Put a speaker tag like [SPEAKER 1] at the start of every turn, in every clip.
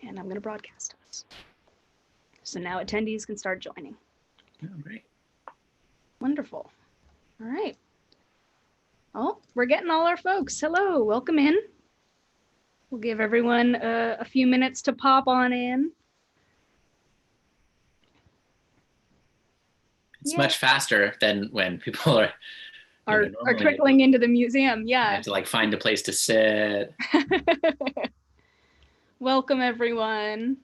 [SPEAKER 1] And I'm going to broadcast us. So now attendees can start joining.
[SPEAKER 2] Oh, great.
[SPEAKER 1] Wonderful. All right. Oh, we're getting all our folks. Hello, welcome in. We'll give everyone a few minutes to pop on in.
[SPEAKER 2] It's much faster than when people are
[SPEAKER 1] trickling into the museum. Yeah.
[SPEAKER 2] You have to like find a place to sit.
[SPEAKER 1] Welcome everyone.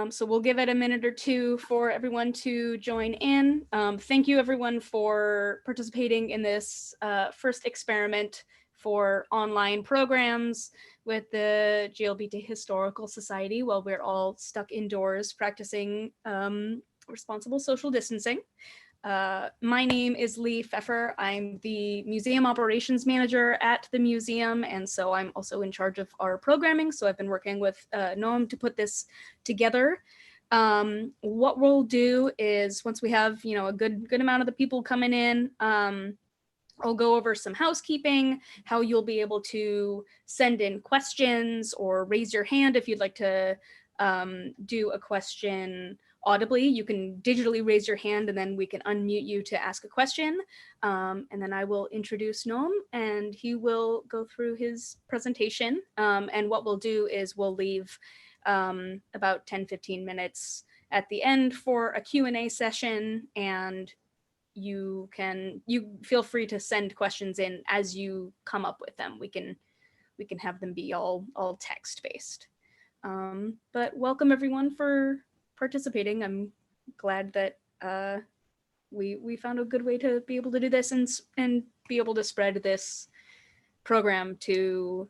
[SPEAKER 1] So we'll give it a minute or two for everyone to join in. Thank you everyone for participating in this first experiment for online programs with the GLBT Historical Society while we're all stuck indoors practicing responsible social distancing. My name is Lee Pfeffer. I'm the museum operations manager at the museum, and so I'm also in charge of our programming. So I've been working with Noam to put this together. What we'll do is once we have a good amount of the people coming in, I'll go over some housekeeping, how you'll be able to send in questions or raise your hand if you'd like to do a question audibly. You can digitally raise your hand and then we can unmute you to ask a question. And then I will introduce Noam and he will go through his presentation. And what we'll do is we'll leave about 10-15 minutes at the end for a Q&A session, and you feel free to send questions in as you come up with them. We can have them be all text-based. But welcome everyone for participating. I'm glad that we found a good way to be able to do this and be able to spread this program to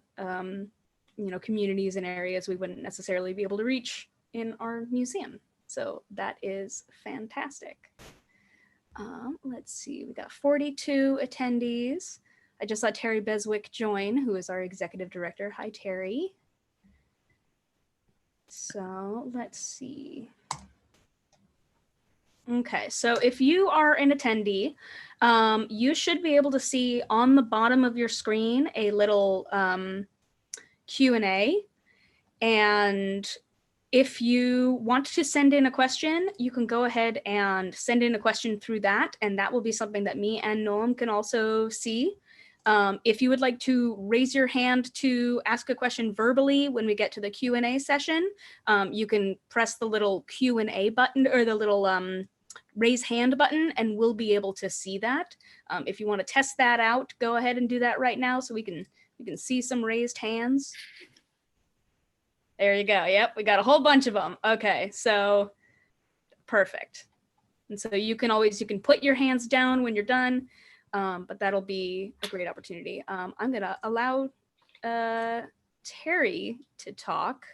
[SPEAKER 1] communities and areas we wouldn't necessarily be able to reach in our museum. So that is fantastic. Let's see, we got 42 attendees. I just saw Terry Beswick join, who is our executive director. Hi, Terry. So let's see. Okay, so if you are an attendee, you should be able to see on the bottom of your screen a little Q&A. And if you want to send in a question, you can go ahead and send in a question through that, and that will be something that me and Noam can also see. If you would like to raise your hand to ask a question verbally when we get to the Q&A session, you can press the little Q&A button or the little raise hand button, and we'll be able to see that. If you want to test that out, go ahead and do that right now so we can see some raised hands. There you go. Yep, we got a whole bunch of them. Okay, so perfect. And so you can put your hands down when you're done, but that'll be a great opportunity. I'm gonna allow Terry to talk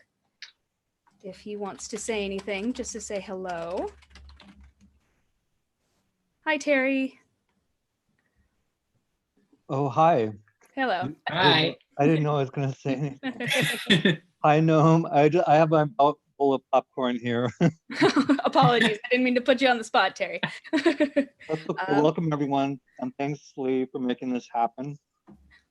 [SPEAKER 1] if he wants to say anything, just to say hello. Hi, Terry.
[SPEAKER 3] Oh, hi.
[SPEAKER 1] Hello.
[SPEAKER 2] Hi.
[SPEAKER 3] I didn't know I was going to say anything. Hi, Noam. I have my mouth full of popcorn here.
[SPEAKER 1] Apologies. I didn't mean to put you on the spot, Terry.
[SPEAKER 3] Okay. Welcome, everyone. And thanks, Lee, for making this happen.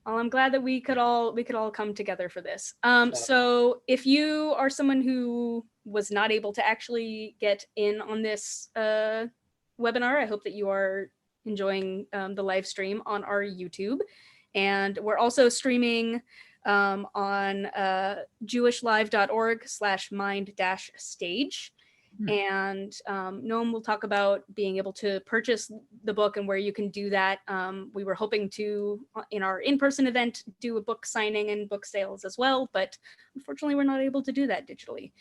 [SPEAKER 1] Well, I'm glad that we could all come together for this. So if you are someone who was not able to actually get in on this webinar, I hope that you are enjoying the live stream on our YouTube. And we're also streaming on jewishlive.org/mind-stage. And Noam will talk about being able to purchase the book and where you can do that. We were hoping to, in our in-person event, do a book signing and book sales as well, but unfortunately we're not able to do that digitally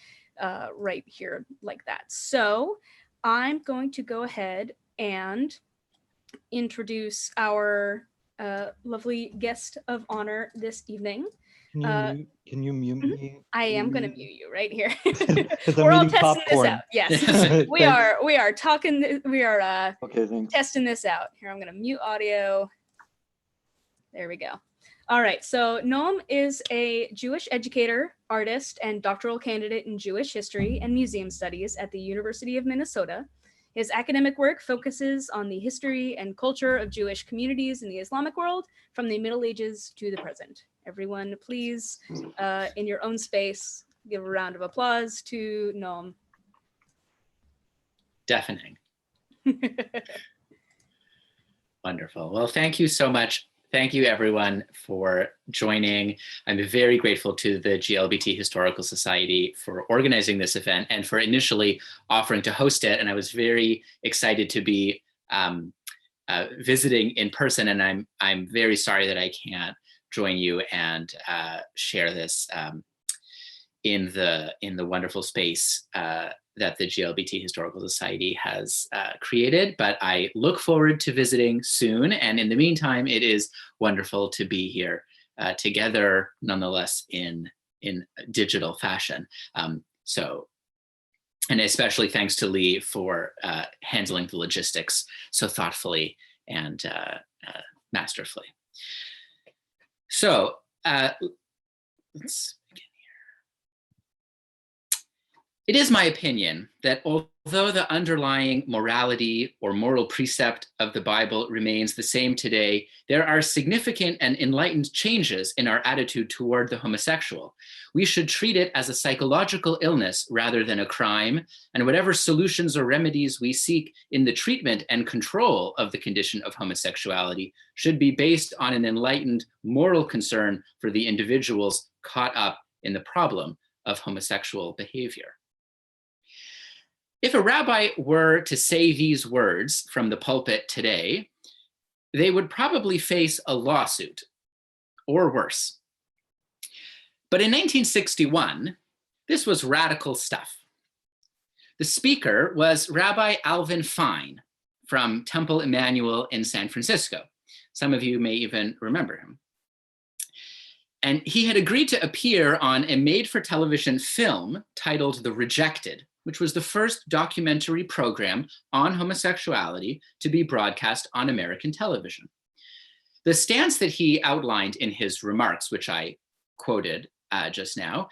[SPEAKER 1] right here like that. So I'm going to go ahead and introduce our lovely guest of honor this evening.
[SPEAKER 3] Can you mute me?
[SPEAKER 1] I am going to mute you right here.
[SPEAKER 3] We're
[SPEAKER 1] all testing this out. Yes, we are talking. We are
[SPEAKER 3] okay,
[SPEAKER 1] testing this out. Here, I'm going to mute audio. There we go. All right. So Noam is a Jewish educator, artist, and doctoral candidate in Jewish history and museum studies at the University of Minnesota. His academic work focuses on the history and culture of Jewish communities in the Islamic world from the Middle Ages to the present. everyone, please, in your own space, give a round of applause to Noam.
[SPEAKER 2] Deafening. Wonderful. Well, thank you so much. Thank you, everyone, for joining. I'm very grateful to the GLBT Historical Society for organizing this event and for initially offering to host it. And I was very excited to be visiting in person. And I'm very sorry that I can't join you and share this in the wonderful space that the GLBT Historical Society has created, but I look forward to visiting soon. And in the meantime, it is wonderful to be here together, nonetheless, in digital fashion. And especially thanks to Lee for handling the logistics so thoughtfully and masterfully. So let's begin here. It is my opinion that although the underlying morality or moral precept of the Bible remains the same today, there are significant and enlightened changes in our attitude toward the homosexual. We should treat it as a psychological illness rather than a crime, and whatever solutions or remedies we seek in the treatment and control of the condition of homosexuality should be based on an enlightened moral concern for the individuals caught up in the problem of homosexual behavior. If a rabbi were to say these words from the pulpit today, they would probably face a lawsuit or worse. But in 1961, this was radical stuff. The speaker was Rabbi Alvin Fine from Temple Emmanuel in San Francisco. Some of you may even remember him. And he had agreed to appear on a made-for-television film titled The Rejected, which was the first documentary program on homosexuality to be broadcast on American television. The stance that he outlined in his remarks, which I quoted just now,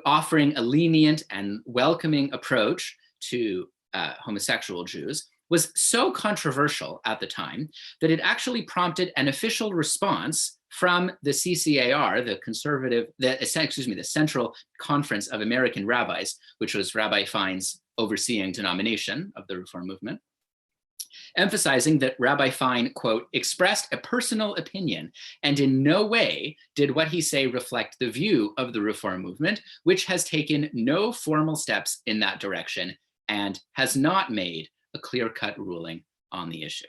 [SPEAKER 2] offering a lenient and welcoming approach to homosexual Jews, was so controversial at the time that it actually prompted an official response from the CCAR, the Central Conference of American Rabbis, which was Rabbi Fine's overseeing denomination of the Reform movement, emphasizing that Rabbi Fine, quote, expressed a personal opinion and in no way did what he say reflect the view of the Reform movement, which has taken no formal steps in that direction and has not made a clear-cut ruling on the issue.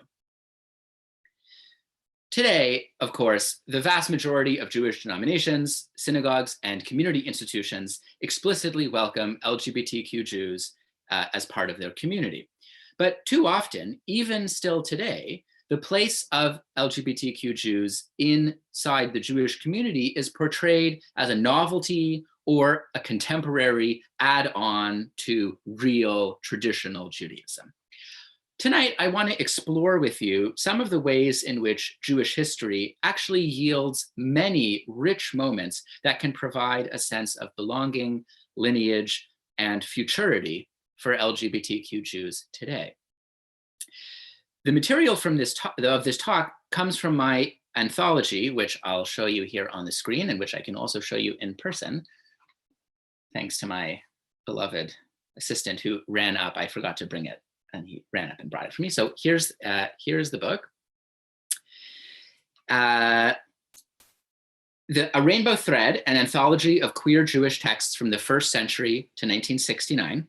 [SPEAKER 2] Today, of course, the vast majority of Jewish denominations, synagogues, and community institutions explicitly welcome LGBTQ Jews as part of their community. But too often, even still today, the place of LGBTQ Jews inside the Jewish community is portrayed as a novelty or a contemporary add-on to real traditional Judaism. Tonight, I want to explore with you some of the ways in which Jewish history actually yields many rich moments that can provide a sense of belonging, lineage, and futurity for LGBTQ Jews today. The material from this talk comes from my anthology, which I'll show you here on the screen and which I can also show you in person, thanks to my beloved assistant who ran up. I forgot to bring it, and he ran up and brought it for me. So here's the book. A Rainbow Thread, an anthology of queer Jewish texts from the 1st century to 1969,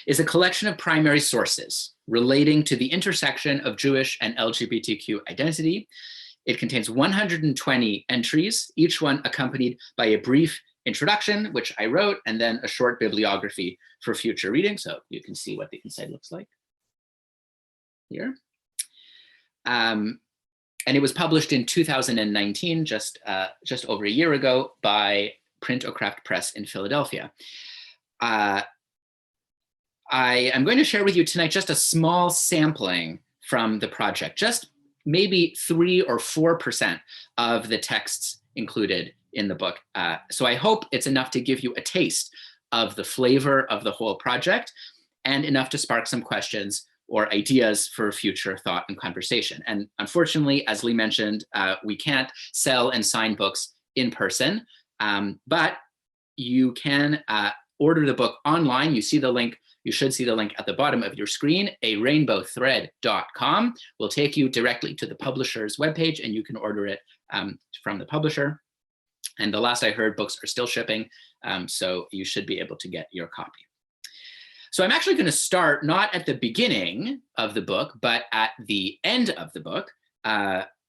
[SPEAKER 2] is a collection of primary sources relating to the intersection of Jewish and LGBTQ identity. It contains 120 entries, each one accompanied by a brief introduction, which I wrote, and then a short bibliography for future reading. So you can see what the inside looks like here. And it was published in 2019, just over a year ago, by Print or Craft Press in Philadelphia. I am going to share with you tonight just a small sampling from the project, just maybe 3 or 4% of the texts included in the book. So I hope it's enough to give you a taste of the flavor of the whole project and enough to spark some questions or ideas for future thought and conversation. And unfortunately, as Lee mentioned, we can't sell and sign books in person, but you can order the book online. You see the link. You should see the link at the bottom of your screen. arainbowthread.com will take you directly to the publisher's webpage, and you can order it from the publisher. And the last I heard, books are still shipping, so you should be able to get your copy. So I'm actually going to start not at the beginning of the book, but at the end of the book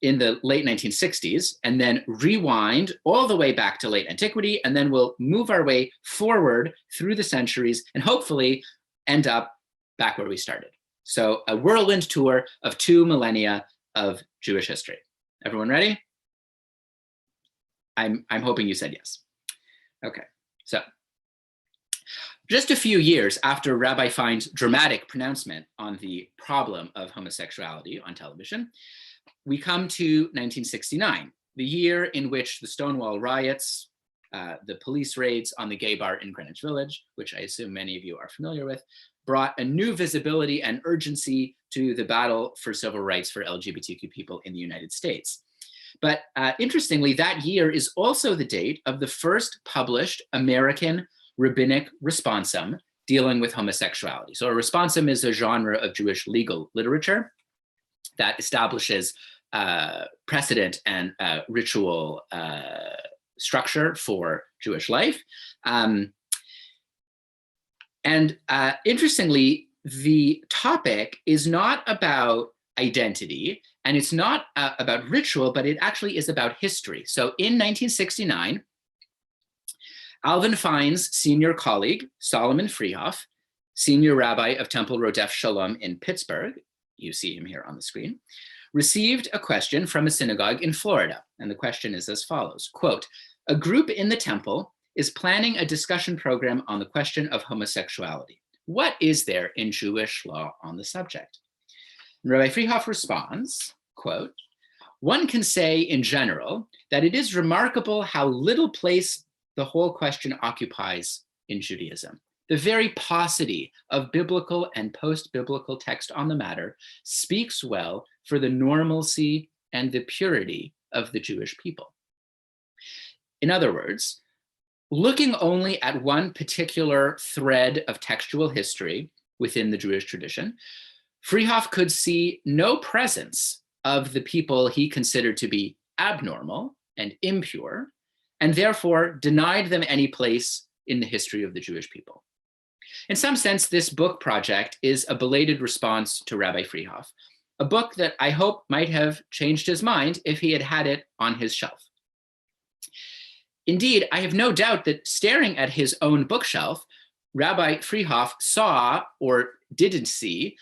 [SPEAKER 2] in the late 1960s, and then rewind all the way back to late antiquity, and then we'll move our way forward through the centuries and hopefully end up back where we started. So a whirlwind tour of 2 millennia of Jewish history. Everyone ready? I'm hoping you said yes. Okay, so just a few years after Rabbi Fein's dramatic pronouncement on the problem of homosexuality on television, we come to 1969, the year in which the Stonewall riots, the police raids on the gay bar in Greenwich Village, which I assume many of you are familiar with, brought a new visibility and urgency to the battle for civil rights for LGBTQ people in the United States. But interestingly, that year is also the date of the first published American rabbinic responsum dealing with homosexuality. So a responsum is a genre of Jewish legal literature that establishes precedent and ritual structure for Jewish life. Interestingly, the topic is not about identity, and it's not about ritual, but it actually is about history. So in 1969, Alvin Fein's senior colleague, Solomon Freehoff, senior rabbi of Temple Rodef Shalom in Pittsburgh, you see him here on the screen, received a question from a synagogue in Florida. And the question is as follows, quote, "A group in the temple is planning a discussion program on the question of homosexuality. What is there in Jewish law on the subject?" And Rabbi Freehoff responds, quote, "One can say in general that it is remarkable how little place the whole question occupies in Judaism. The very paucity of biblical and post-biblical text on the matter speaks well for the normalcy and the purity of the Jewish people." In other words, looking only at one particular thread of textual history within the Jewish tradition, Freehoff could see no presence of the people he considered to be abnormal and impure, and therefore denied them any place in the history of the Jewish people. In some sense, this book project is a belated response to Rabbi Freehoff, a book that I hope might have changed his mind if he had had it on his shelf. Indeed, I have no doubt that staring at his own bookshelf, Rabbi Freehoff saw or didn't see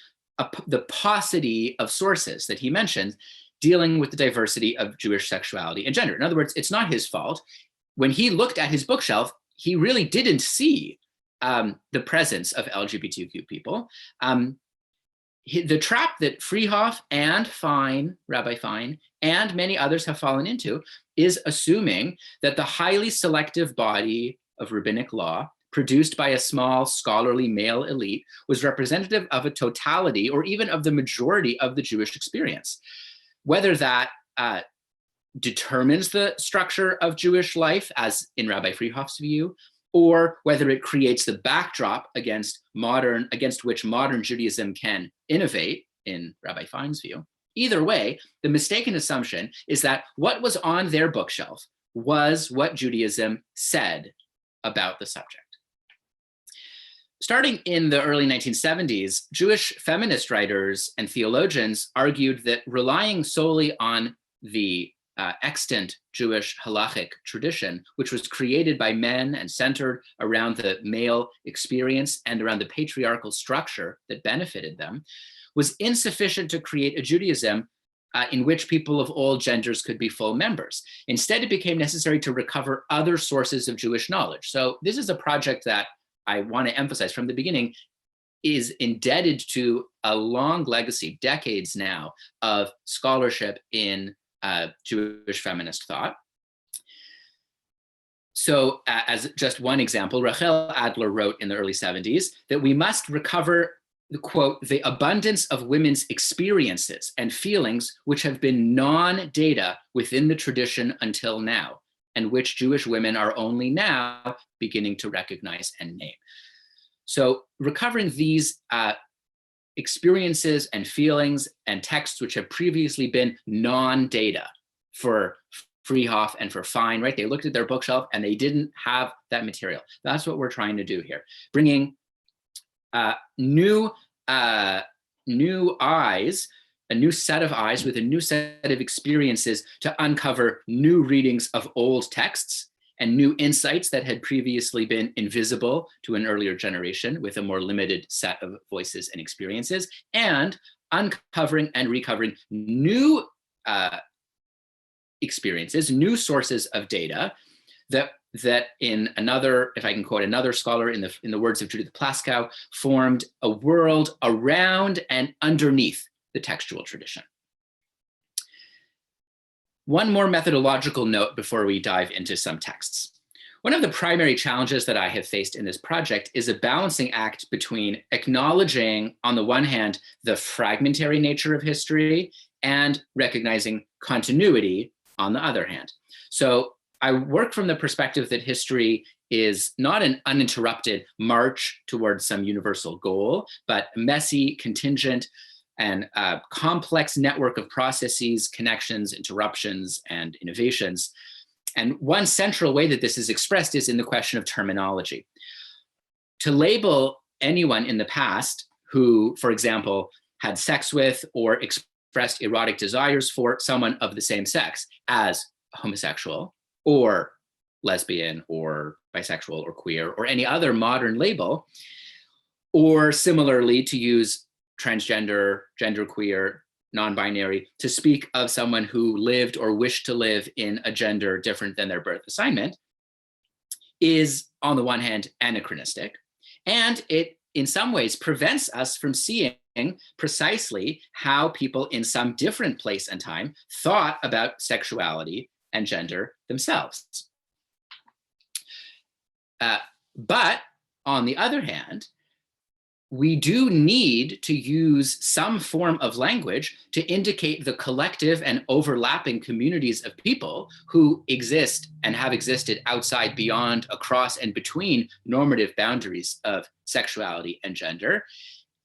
[SPEAKER 2] the paucity of sources that he mentioned dealing with the diversity of Jewish sexuality and gender. In other words, it's not his fault. When he looked at his bookshelf, he really didn't see the presence of LGBTQ people. The trap that Freehoff and Rabbi Fein, and many others have fallen into is assuming that the highly selective body of rabbinic law produced by a small scholarly male elite was representative of a totality or even of the majority of the Jewish experience. Whether that determines the structure of Jewish life, as in Rabbi Freehoff's view, or whether it creates the backdrop against which modern Judaism can innovate, in Rabbi Fein's view. Either way, the mistaken assumption is that what was on their bookshelf was what Judaism said about the subject. Starting in the early 1970s, Jewish feminist writers and theologians argued that relying solely on the extant Jewish halachic tradition, which was created by men and centered around the male experience and around the patriarchal structure that benefited them, was insufficient to create a Judaism in which people of all genders could be full members. Instead, it became necessary to recover other sources of Jewish knowledge. So this is a project that I want to emphasize from the beginning is indebted to a long legacy, decades now, of scholarship in Jewish feminist thought. So as just one example, Rachel Adler wrote in the early 70s that we must recover, quote, "the abundance of women's experiences and feelings which have been non-data within the tradition until now," and which Jewish women are only now beginning to recognize and name. So recovering these experiences and feelings and texts which have previously been non-data for Freehoff and for Fine, right? They looked at their bookshelf and they didn't have that material. That's what we're trying to do here, bringing new eyes, a new set of eyes with a new set of experiences to uncover new readings of old texts and new insights that had previously been invisible to an earlier generation with a more limited set of voices and experiences, and uncovering and recovering new experiences, new sources of data that in another, if I can quote another scholar in the words of Judith Plaskow, formed a world around and underneath the textual tradition. One more methodological note before we dive into some texts. One of the primary challenges that I have faced in this project is a balancing act between acknowledging, on the one hand, the fragmentary nature of history and recognizing continuity on the other hand. So I work from the perspective that history is not an uninterrupted march towards some universal goal, but messy, contingent, and a complex network of processes, connections, interruptions, and innovations. And one central way that this is expressed is in the question of terminology. To label anyone in the past who, for example, had sex with or expressed erotic desires for someone of the same sex as homosexual or lesbian or bisexual or queer or any other modern label, or similarly to use transgender, genderqueer, non-binary, to speak of someone who lived or wished to live in a gender different than their birth assignment, is on the one hand anachronistic, and it in some ways prevents us from seeing precisely how people in some different place and time thought about sexuality and gender themselves. But on the other hand, we do need to use some form of language to indicate the collective and overlapping communities of people who exist and have existed outside, beyond, across, and between normative boundaries of sexuality and gender.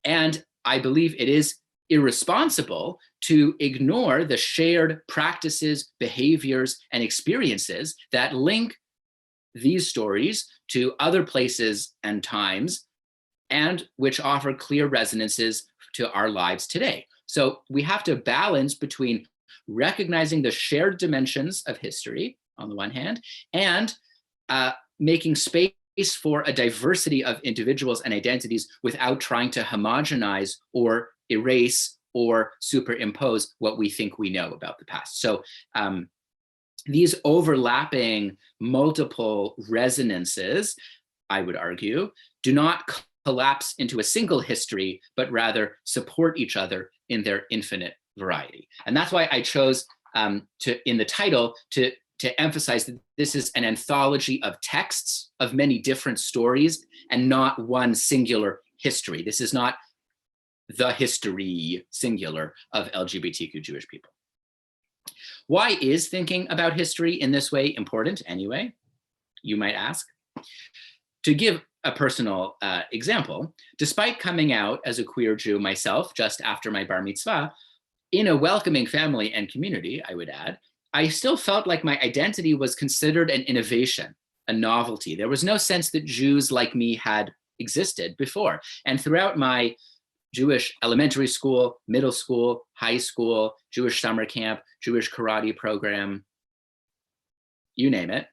[SPEAKER 2] And I believe it is irresponsible to ignore the shared practices, behaviors, and experiences that link these stories to other places and times, and which offer clear resonances to our lives today. So we have to balance between recognizing the shared dimensions of history on the one hand, and making space for a diversity of individuals and identities without trying to homogenize or erase or superimpose what we think we know about the past. So these overlapping multiple resonances, I would argue, do not collapse into a single history, but rather support each other in their infinite variety. And that's why I chose in the title to emphasize that this is an anthology of texts of many different stories and not one singular history. This is not the history singular of LGBTQ Jewish people. Why is thinking about history in this way important anyway, you might ask? To give a personal example, despite coming out as a queer Jew myself just after my bar mitzvah, in a welcoming family and community, I would add, I still felt like my identity was considered an innovation, a novelty. There was no sense that Jews like me had existed before. And throughout my Jewish elementary school, middle school, high school, Jewish summer camp, Jewish karate program, you name it,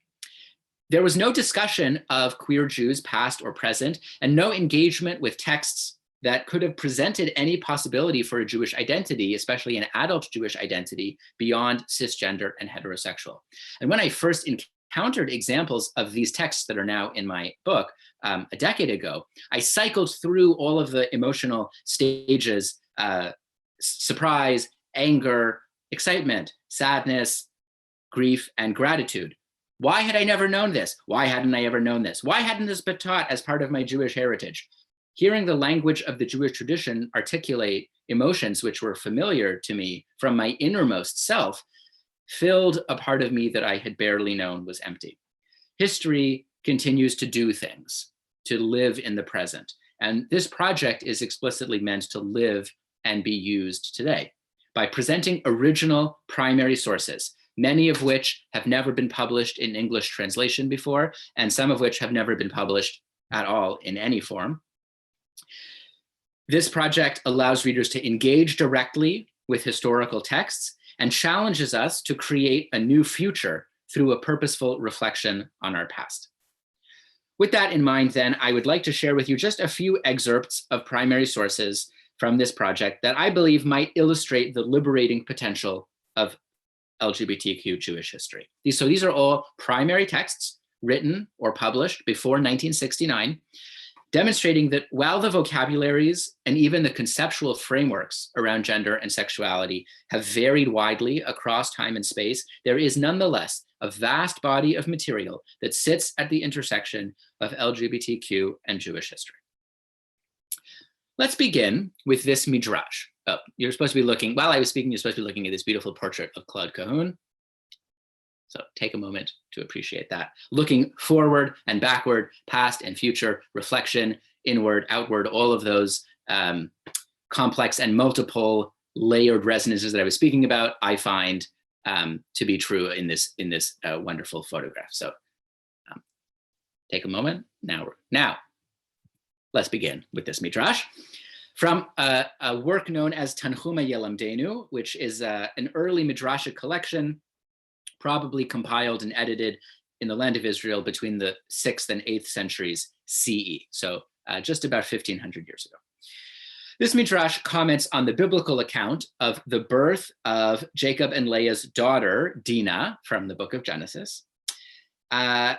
[SPEAKER 2] there was no discussion of queer Jews, past or present, and no engagement with texts that could have presented any possibility for a Jewish identity, especially an adult Jewish identity, beyond cisgender and heterosexual. And when I first encountered examples of these texts that are now in my book a decade ago, I cycled through all of the emotional stages, surprise, anger, excitement, sadness, grief, and gratitude. Why had I never known this? Why hadn't I ever known this? Why hadn't this been taught as part of my Jewish heritage? Hearing the language of the Jewish tradition articulate emotions which were familiar to me from my innermost self filled a part of me that I had barely known was empty. History continues to do things, to live in the present. And this project is explicitly meant to live and be used today by presenting original primary sources, many of which have never been published in English translation before, and some of which have never been published at all in any form. This project allows readers to engage directly with historical texts and challenges us to create a new future through a purposeful reflection on our past. With that in mind, then, I would like to share with you just a few excerpts of primary sources from this project that I believe might illustrate the liberating potential of LGBTQ Jewish history. These are all primary texts written or published before 1969, demonstrating that while the vocabularies and even the conceptual frameworks around gender and sexuality have varied widely across time and space, there is nonetheless a vast body of material that sits at the intersection of LGBTQ and Jewish history. Let's begin with this midrash. Oh, you're supposed to be looking, while I was speaking, you're supposed to be looking at this beautiful portrait of Claude Cahun. So take a moment to appreciate that. Looking forward and backward, past and future, reflection, inward, outward, all of those complex and multiple layered resonances that I was speaking about, I find to be true in this wonderful photograph. So take a moment. Now, let's begin with this midrash from a work known as Tanchuma Yelamdenu, which is an early midrashic collection, probably compiled and edited in the land of Israel between the 6th and 8th centuries CE, so just about 1500 years ago. This midrash comments on the biblical account of the birth of Jacob and Leah's daughter, Dinah, from the book of Genesis. The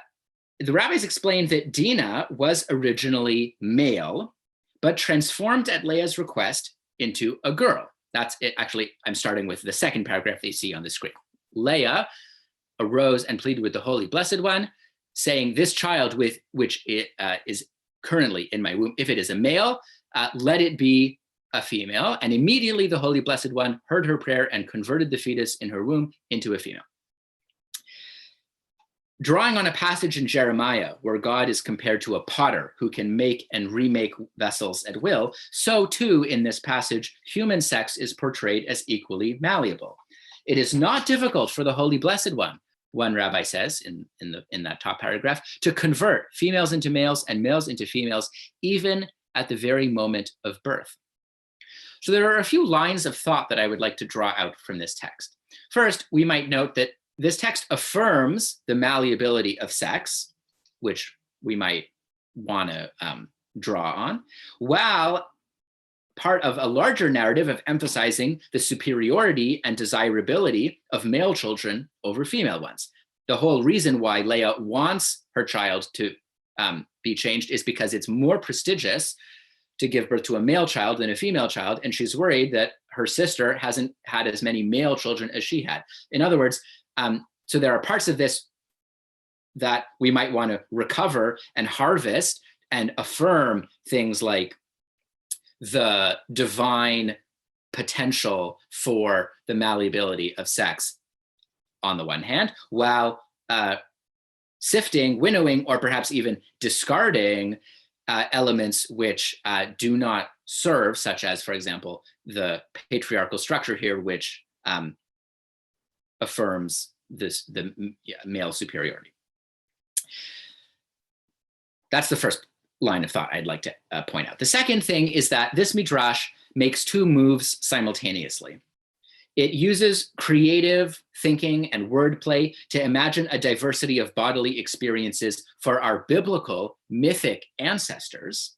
[SPEAKER 2] rabbis explained that Dinah was originally male, but transformed at Leah's request into a girl. That's it. Actually, I'm starting with the second paragraph that you see on the screen. Leah arose and pleaded with the Holy Blessed One, saying, "This child which is currently in my womb, if it is a male, let it be a female." And immediately the Holy Blessed One heard her prayer and converted the fetus in her womb into a female. Drawing on a passage in Jeremiah where God is compared to a potter who can make and remake vessels at will, so too in this passage, human sex is portrayed as equally malleable. It is not difficult for the Holy Blessed One rabbi says in that top paragraph, to convert females into males and males into females, even at the very moment of birth. So there are a few lines of thought that I would like to draw out from this text. First, we might note that this text affirms the malleability of sex, which we might want to draw on, while part of a larger narrative of emphasizing the superiority and desirability of male children over female ones. The whole reason why Leah wants her child to be changed is because it's more prestigious to give birth to a male child than a female child, and she's worried that her sister hasn't had as many male children as she had. In other words, so there are parts of this that we might want to recover and harvest and affirm things like the divine potential for the malleability of sex on the one hand, while sifting, winnowing, or perhaps even discarding elements which do not serve, such as, for example, the patriarchal structure here, which affirms the male superiority. That's the first line of thought I'd like to point out. The second thing is that this midrash makes two moves simultaneously. It uses creative thinking and wordplay to imagine a diversity of bodily experiences for our biblical, mythic ancestors.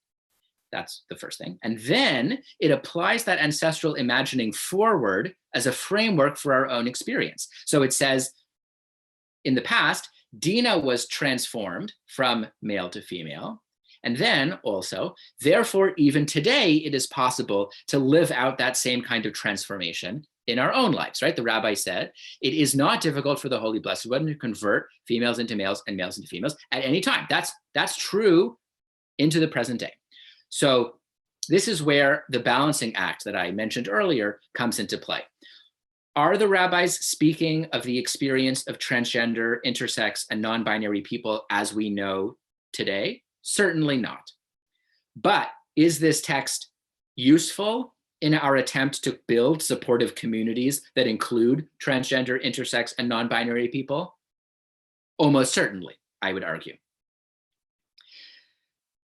[SPEAKER 2] That's the first thing. And then it applies that ancestral imagining forward as a framework for our own experience. So it says, in the past, Dinah was transformed from male to female. And then also, therefore, even today, it is possible to live out that same kind of transformation in our own lives, right? The rabbi said, it is not difficult for the Holy Blessed One to convert females into males and males into females at any time. That's true into the present day. So this is where the balancing act that I mentioned earlier comes into play. Are the rabbis speaking of the experience of transgender, intersex, and non-binary people as we know today? Certainly not. But is this text useful in our attempt to build supportive communities that include transgender, intersex, and non-binary people? Almost certainly, I would argue.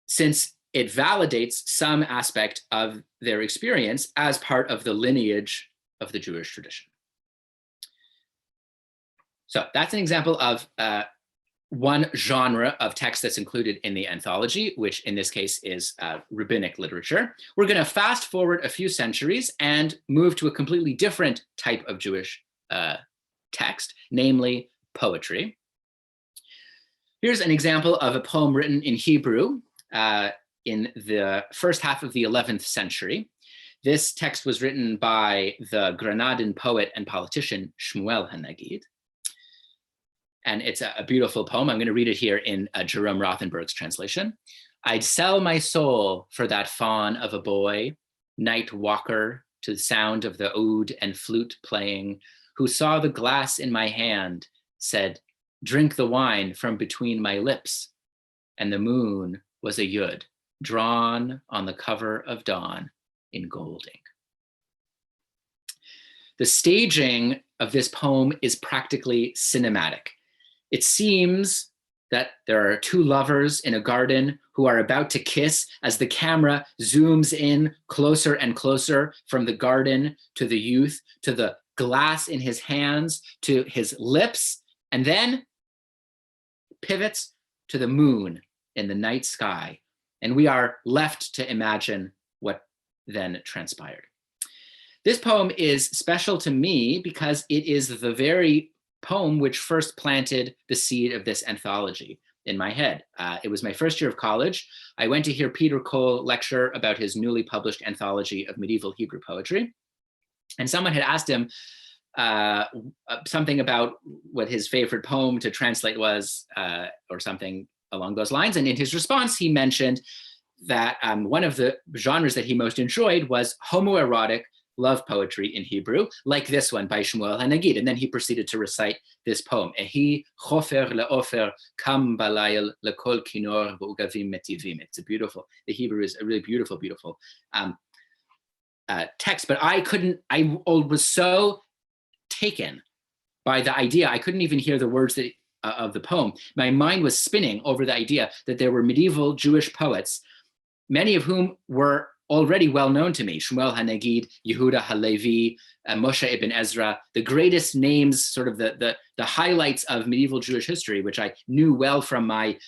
[SPEAKER 2] Since it validates some aspect of their experience as part of the lineage of the Jewish tradition. So that's an example of one genre of text that's included in the anthology, which in this case is rabbinic literature. We're going to fast forward a few centuries and move to a completely different type of Jewish text, namely poetry. Here's an example of a poem written in Hebrew in the first half of the 11th century. This text was written by the Granadin poet and politician Shmuel HaNagid. And it's a beautiful poem. I'm going to read it here in Jerome Rothenberg's translation. I'd sell my soul for that fawn of a boy, night walker to the sound of the oud and flute playing, who saw the glass in my hand, said, drink the wine from between my lips. And the moon was a yud, drawn on the cover of dawn in gold ink. The staging of this poem is practically cinematic. It seems that there are two lovers in a garden who are about to kiss as the camera zooms in closer and closer from the garden to the youth, to the glass in his hands, to his lips, and then pivots to the moon in the night sky. And we are left to imagine what then transpired. This poem is special to me because it is the very poem which first planted the seed of this anthology in my head. It was my first year of college. I went to hear Peter Cole lecture about his newly published anthology of medieval Hebrew poetry. And someone had asked him something about what his favorite poem to translate was, or something along those lines. And in his response, he mentioned that one of the genres that he most enjoyed was homoerotic love poetry in Hebrew, like this one by Shmuel HaNagid. And then he proceeded to recite this poem. Ehi chofer le'ofer kam balayel lekol kinor v'ugavim metivim. It's a beautiful, the Hebrew is a really beautiful, beautiful text. But I was so taken by the idea, I couldn't even hear the words that, of the poem. My mind was spinning over the idea that there were medieval Jewish poets, many of whom were already well known to me: Shmuel HaNagid, Yehuda HaLevi, Moshe ibn Ezra, the greatest names, sort of the highlights of medieval Jewish history, which I knew well from my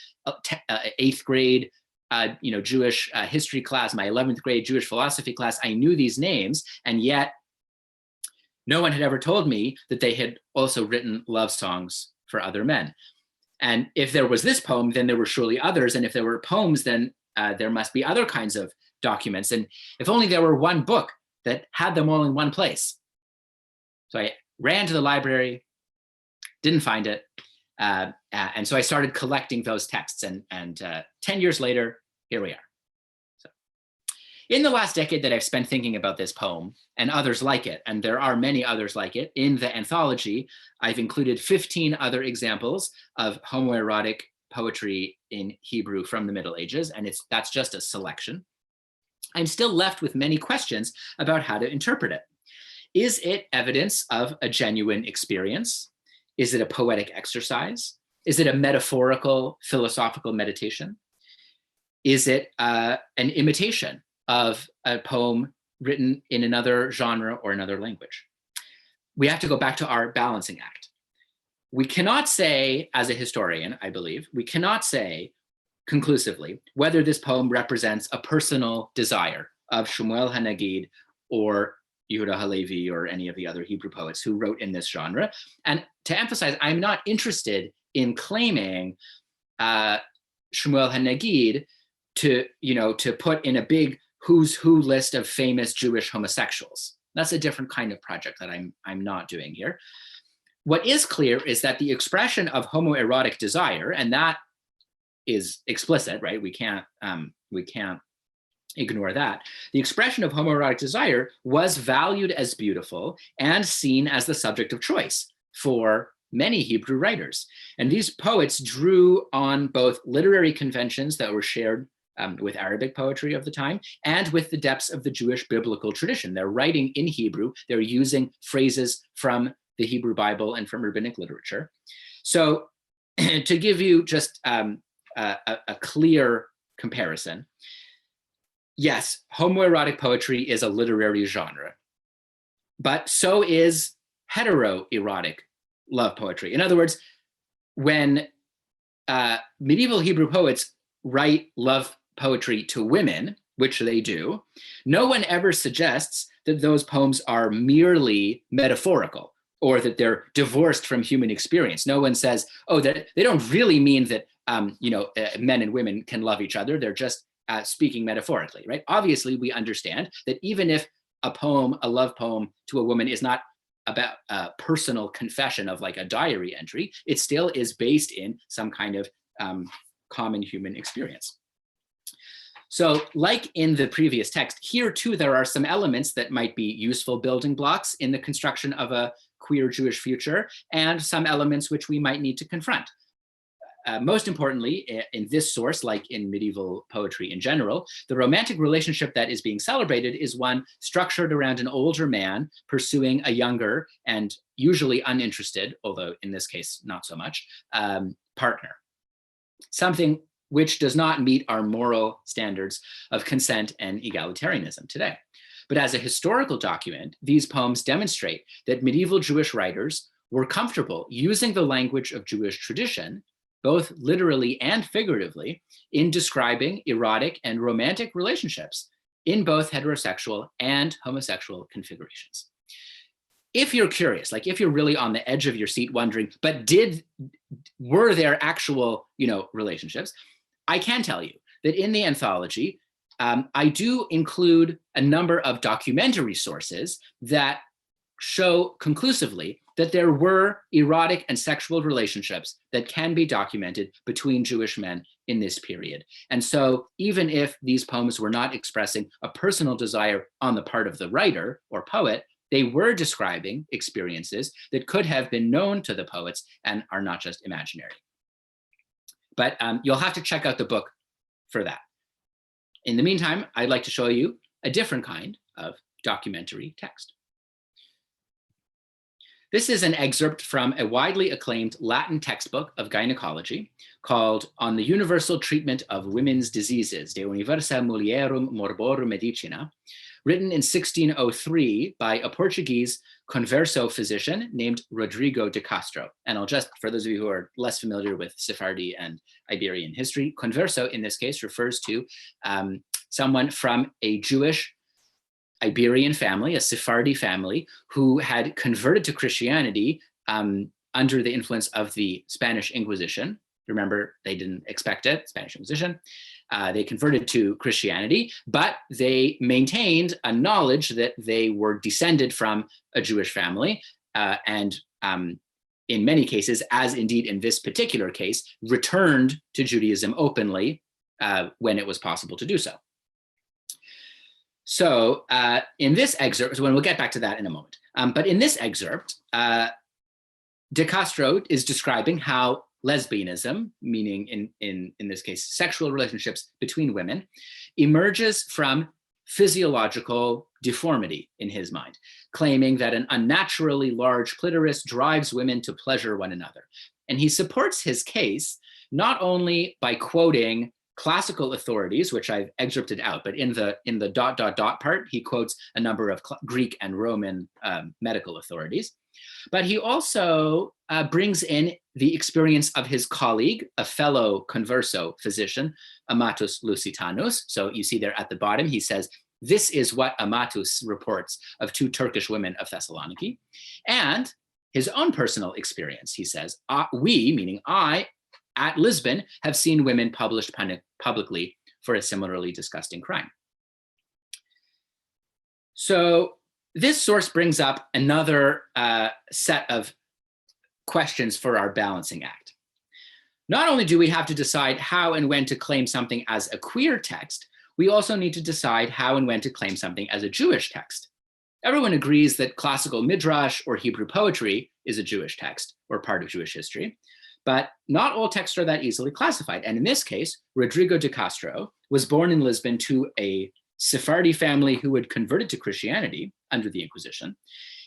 [SPEAKER 2] 8th grade Jewish history class, my 11th grade Jewish philosophy class. I knew these names, and yet no one had ever told me that they had also written love songs for other men. And if there was this poem, then there were surely others. And if there were poems, then there must be other kinds of documents. And if only there were one book that had them all in one place. So I ran to the library, didn't find it. And so I started collecting those texts. And 10 years later, here we are. So in the last decade that I've spent thinking about this poem and others like it, and there are many others like it, in the anthology, I've included 15 other examples of homoerotic poetry in Hebrew from the Middle Ages, and that's just a selection. I'm still left with many questions about how to interpret it. Is it evidence of a genuine experience? Is it a poetic exercise? Is it a metaphorical, philosophical meditation? Is it an imitation of a poem written in another genre or another language? We have to go back to our balancing act. We cannot say, as a historian, I believe, we cannot say conclusively whether this poem represents a personal desire of Shmuel HaNagid or Yehuda HaLevi or any of the other Hebrew poets who wrote in this genre. And to emphasize, I'm not interested in claiming Shmuel HaNagid to put in a big who's who list of famous Jewish homosexuals. That's a different kind of project that I'm not doing here. What is clear is that the expression of homoerotic desire, and that is explicit, right? We can't ignore that. The expression of homoerotic desire was valued as beautiful and seen as the subject of choice for many Hebrew writers. And these poets drew on both literary conventions that were shared with Arabic poetry of the time and with the depths of the Jewish biblical tradition. They're writing in Hebrew, they're using phrases from the Hebrew Bible and from rabbinic literature. So to give you just a clear comparison, yes, homoerotic poetry is a literary genre, but so is heteroerotic love poetry. In other words, when medieval Hebrew poets write love poetry to women, which they do, no one ever suggests that those poems are merely metaphorical or that they're divorced from human experience. No one says, oh, that they don't really mean that men and women can love each other. They're just speaking metaphorically, right? Obviously, we understand that even if a poem, a love poem to a woman is not about a personal confession of like a diary entry, it still is based in some kind of common human experience. So like in the previous text, here too, there are some elements that might be useful building blocks in the construction of a queer Jewish future, and some elements which we might need to confront. Most importantly, in this source, like in medieval poetry in general, the romantic relationship that is being celebrated is one structured around an older man pursuing a younger and usually uninterested, although in this case, not so much, partner. Something which does not meet our moral standards of consent and egalitarianism today. But as a historical document, these poems demonstrate that medieval Jewish writers were comfortable using the language of Jewish tradition, both literally and figuratively, in describing erotic and romantic relationships in both heterosexual and homosexual configurations. If you're curious, like if you're really on the edge of your seat wondering, but were there actual, relationships? I can tell you that in the anthology, I do include a number of documentary sources that show conclusively that there were erotic and sexual relationships that can be documented between Jewish men in this period. And so even if these poems were not expressing a personal desire on the part of the writer or poet, they were describing experiences that could have been known to the poets and are not just imaginary. But you'll have to check out the book for that. In the meantime, I'd like to show you a different kind of documentary text. This is an excerpt from a widely acclaimed Latin textbook of gynecology called On the Universal Treatment of Women's Diseases, De Universa Mulierum Morborum Medicina, written in 1603 by a Portuguese converso physician named Rodrigo de Castro. And I'll just, for those of you who are less familiar with Sephardi and Iberian history, converso in this case refers to someone from a Jewish Iberian family, a Sephardi family, who had converted to Christianity under the influence of the Spanish Inquisition. Remember, they didn't expect it, Spanish Inquisition. They converted to Christianity, but they maintained a knowledge that they were descended from a Jewish family, and in many cases, as indeed in this particular case, returned to Judaism openly when it was possible to do so. So in this excerpt, when we'll get back to that in a moment, but in this excerpt, De Castro is describing how lesbianism, meaning in this case, sexual relationships between women, emerges from physiological deformity in his mind, claiming that an unnaturally large clitoris drives women to pleasure one another. And he supports his case not only by quoting classical authorities, which I've excerpted out, but in the ... part, he quotes a number of Greek and Roman medical authorities. But he also brings in the experience of his colleague, a fellow converso physician, Amatus Lusitanus. So you see there at the bottom, he says, this is what Amatus reports of two Turkish women of Thessaloniki. And his own personal experience, he says, we, meaning I, at Lisbon, have seen women published publicly for a similarly disgusting crime. So this source brings up another set of questions for our balancing act. Not only do we have to decide how and when to claim something as a queer text, we also need to decide how and when to claim something as a Jewish text. Everyone agrees that classical midrash or Hebrew poetry is a Jewish text or part of Jewish history, but not all texts are that easily classified. And in this case, Rodrigo de Castro was born in Lisbon to a Sephardi family who had converted to Christianity under the Inquisition.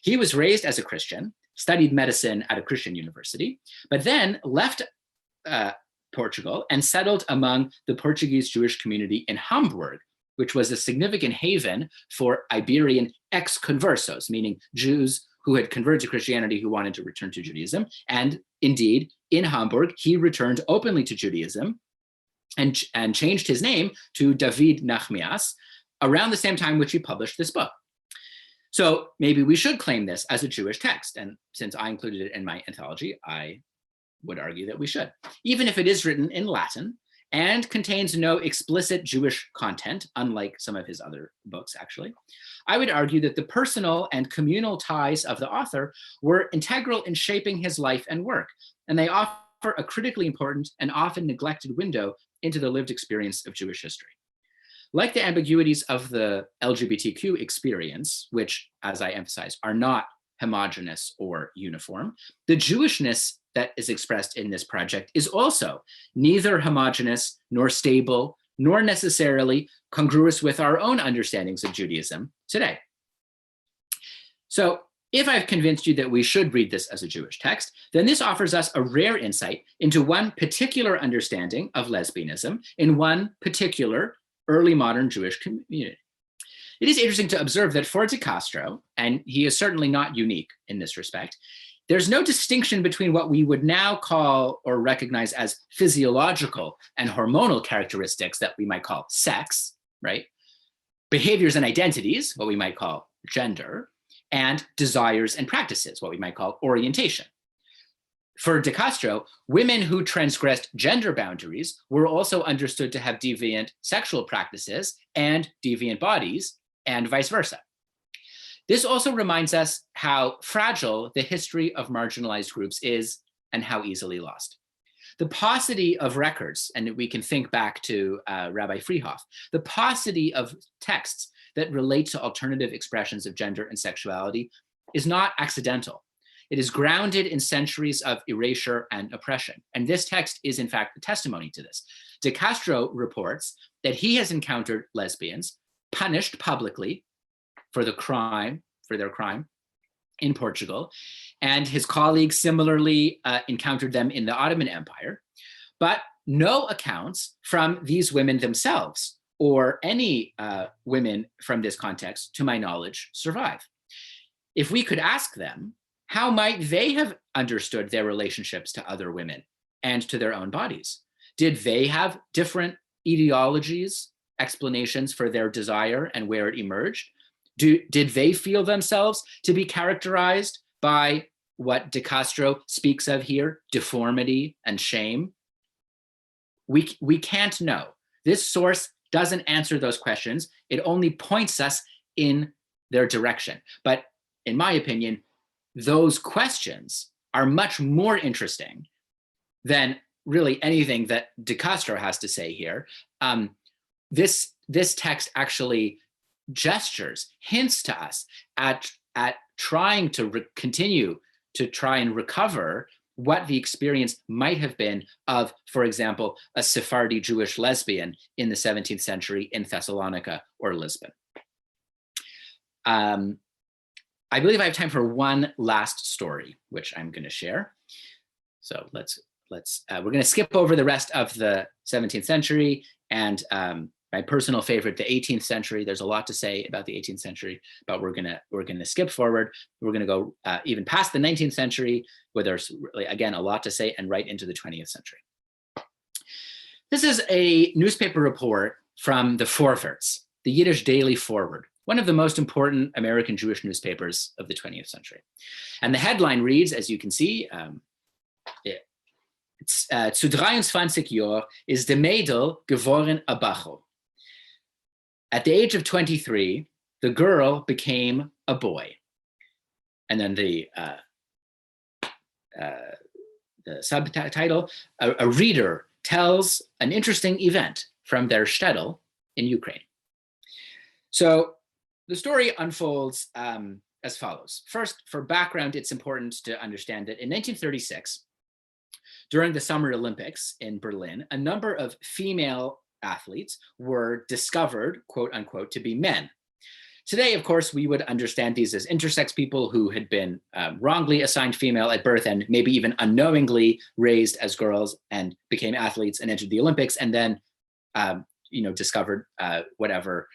[SPEAKER 2] He was raised as a Christian, studied medicine at a Christian university, but then left Portugal and settled among the Portuguese Jewish community in Hamburg, which was a significant haven for Iberian ex-conversos, meaning Jews who had converted to Christianity who wanted to return to Judaism. And indeed, in Hamburg, he returned openly to Judaism and changed his name to David Nachmias around the same time which he published this book. So maybe we should claim this as a Jewish text. And since I included it in my anthology, I would argue that we should, even if it is written in Latin and contains no explicit Jewish content, unlike some of his other books, actually. I would argue that the personal and communal ties of the author were integral in shaping his life and work, and they offer a critically important and often neglected window into the lived experience of Jewish history. Like the ambiguities of the LGBTQ experience, which, as I emphasized, are not homogeneous or uniform, the Jewishness that is expressed in this project is also neither homogeneous nor stable, nor necessarily congruous with our own understandings of Judaism today. So if I've convinced you that we should read this as a Jewish text, then this offers us a rare insight into one particular understanding of lesbianism in one particular early modern Jewish community. It is interesting to observe that for de Castro, and he is certainly not unique in this respect, there's no distinction between what we would now call or recognize as physiological and hormonal characteristics that we might call sex, right? Behaviors and identities, what we might call gender, and desires and practices, what we might call orientation. For de Castro, women who transgressed gender boundaries were also understood to have deviant sexual practices and deviant bodies, and vice versa. This also reminds us how fragile the history of marginalized groups is and how easily lost. The paucity of records, and we can think back to Rabbi Freehoff, the paucity of texts that relate to alternative expressions of gender and sexuality is not accidental. It is grounded in centuries of erasure and oppression. And this text is in fact a testimony to this. De Castro reports that he has encountered lesbians punished publicly for their crime in Portugal, and his colleagues similarly encountered them in the Ottoman Empire, but no accounts from these women themselves or any women from this context, to my knowledge, survive. If we could ask them, how might they have understood their relationships to other women and to their own bodies? Did they have different ideologies, explanations for their desire and where it emerged? Did they feel themselves to be characterized by what de Castro speaks of here, deformity and shame? We can't know. This source doesn't answer those questions. It only points us in their direction. But in my opinion, those questions are much more interesting than really anything that de Castro has to say here. This text actually gestures, hints to us at trying to continue to try and recover what the experience might have been of, for example, a Sephardi Jewish lesbian in the 17th century in Thessalonica or Lisbon. I believe I have time for one last story, which I'm going to share. So we're going to skip over the rest of the 17th century and my personal favorite, the 18th century. There's a lot to say about the 18th century, but we're gonna skip forward. We're gonna go even past the 19th century, where there's really, again, a lot to say, and right into the 20th century. This is a newspaper report from the Vorwärts, the Yiddish Daily Forward, one of the most important American Jewish newspapers of the 20th century. And the headline reads, as you can see, zu 23 Jahren ist der Mädel geworden a Bachel. At the age of 23, the girl became a boy. And then the subtitle, a reader tells an interesting event from their shtetl in Ukraine. So the story unfolds as follows. First, for background, it's important to understand that in 1936, during the Summer Olympics in Berlin, a number of female athletes were discovered, quote unquote, to be men. Today, of course, we would understand these as intersex people who had been wrongly assigned female at birth and maybe even unknowingly raised as girls and became athletes and entered the Olympics and then, discovered whatever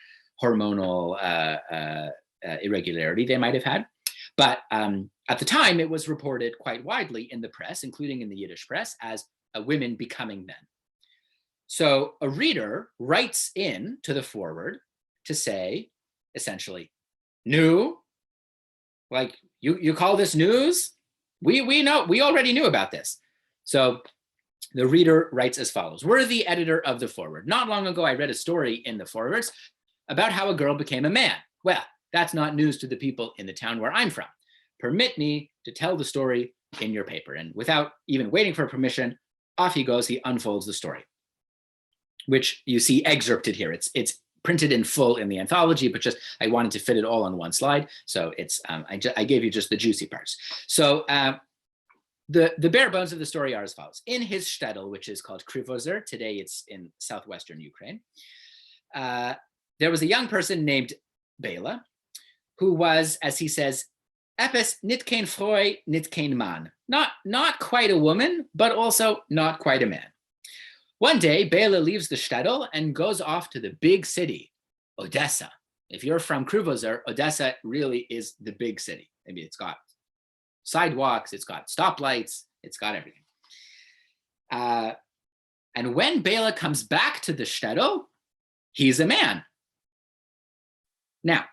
[SPEAKER 2] hormonal irregularity they might have had. But at the time, it was reported quite widely in the press, including in the Yiddish press, as women becoming men. So a reader writes in to the foreword to say, essentially, new, like you call this news? We know, we already knew about this. So the reader writes as follows. Worthy editor of the foreword. Not long ago, I read a story in the forewords about how a girl became a man. Well, that's not news to the people in the town where I'm from. Permit me to tell the story in your paper. And without even waiting for permission, off he goes, he unfolds the story, which you see excerpted here. It's printed in full in the anthology, but just I wanted to fit it all on one slide. So it's I gave you just the juicy parts. So the bare bones of the story are as follows. In his shtetl, which is called Krivozer, today it's in southwestern Ukraine, there was a young person named Bela, who was, as he says, epis nit kein Freu, nit kein Mann. Not quite a woman, but also not quite a man. One day, Bela leaves the shtetl and goes off to the big city, Odessa. If you're from Krivozer, Odessa really is the big city. Maybe it's got sidewalks, it's got stoplights, it's got everything. And when Bela comes back to the shtetl, he's a man. Now,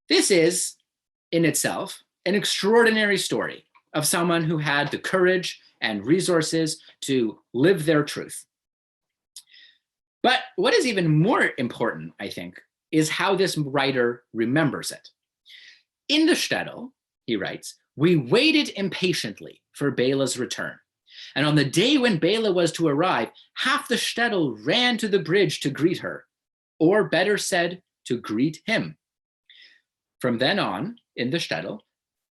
[SPEAKER 2] this is, in itself, an extraordinary story of someone who had the courage and resources to live their truth. But what is even more important, I think, is how this writer remembers it. In the shtetl, he writes, we waited impatiently for Bela's return. And on the day when Bela was to arrive, half the shtetl ran to the bridge to greet her, or better said, to greet him. From then on, in the shtetl,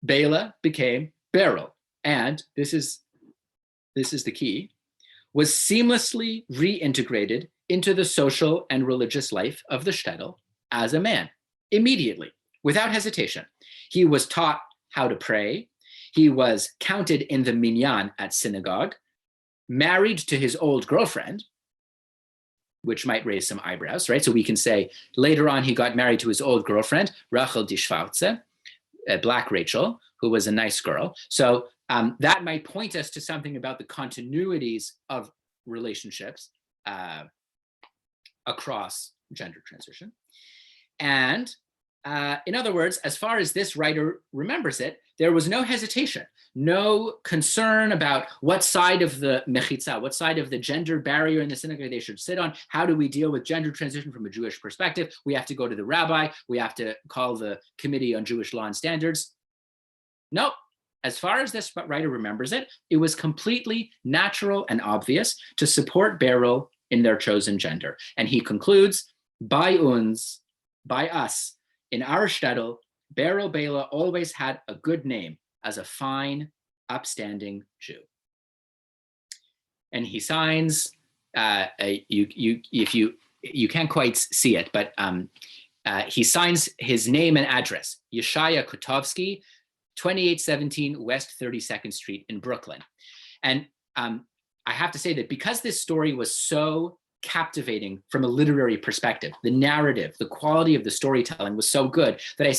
[SPEAKER 2] Bela became Beryl, and this is the key, was seamlessly reintegrated into the social and religious life of the shtetl as a man, immediately, without hesitation. He was taught how to pray. He was counted in the minyan at synagogue, married to his old girlfriend, which might raise some eyebrows, right? So we can say later on he got married to his old girlfriend, Rachel die Schwarze, Black Rachel, who was a nice girl. So that might point us to something about the continuities of relationships across gender transition. And in other words, as far as this writer remembers it, there was no hesitation, no concern about what side of the mechitza, what side of the gender barrier in the synagogue they should sit on. How do we deal with gender transition from a Jewish perspective? We have to go to the rabbi. We have to call the Committee on Jewish Law and Standards. Nope. As far as this writer remembers it, it was completely natural and obvious to support Beryl in their chosen gender. And he concludes, by uns, by us, in our shtetl, Beryl Bela always had a good name as a fine, upstanding Jew. And he signs, you can't quite see it, but he signs his name and address, Yeshaya Kotovsky, 2817 West 32nd Street in Brooklyn. And I have to say that because this story was so captivating from a literary perspective, the narrative, the quality of the storytelling was so good that I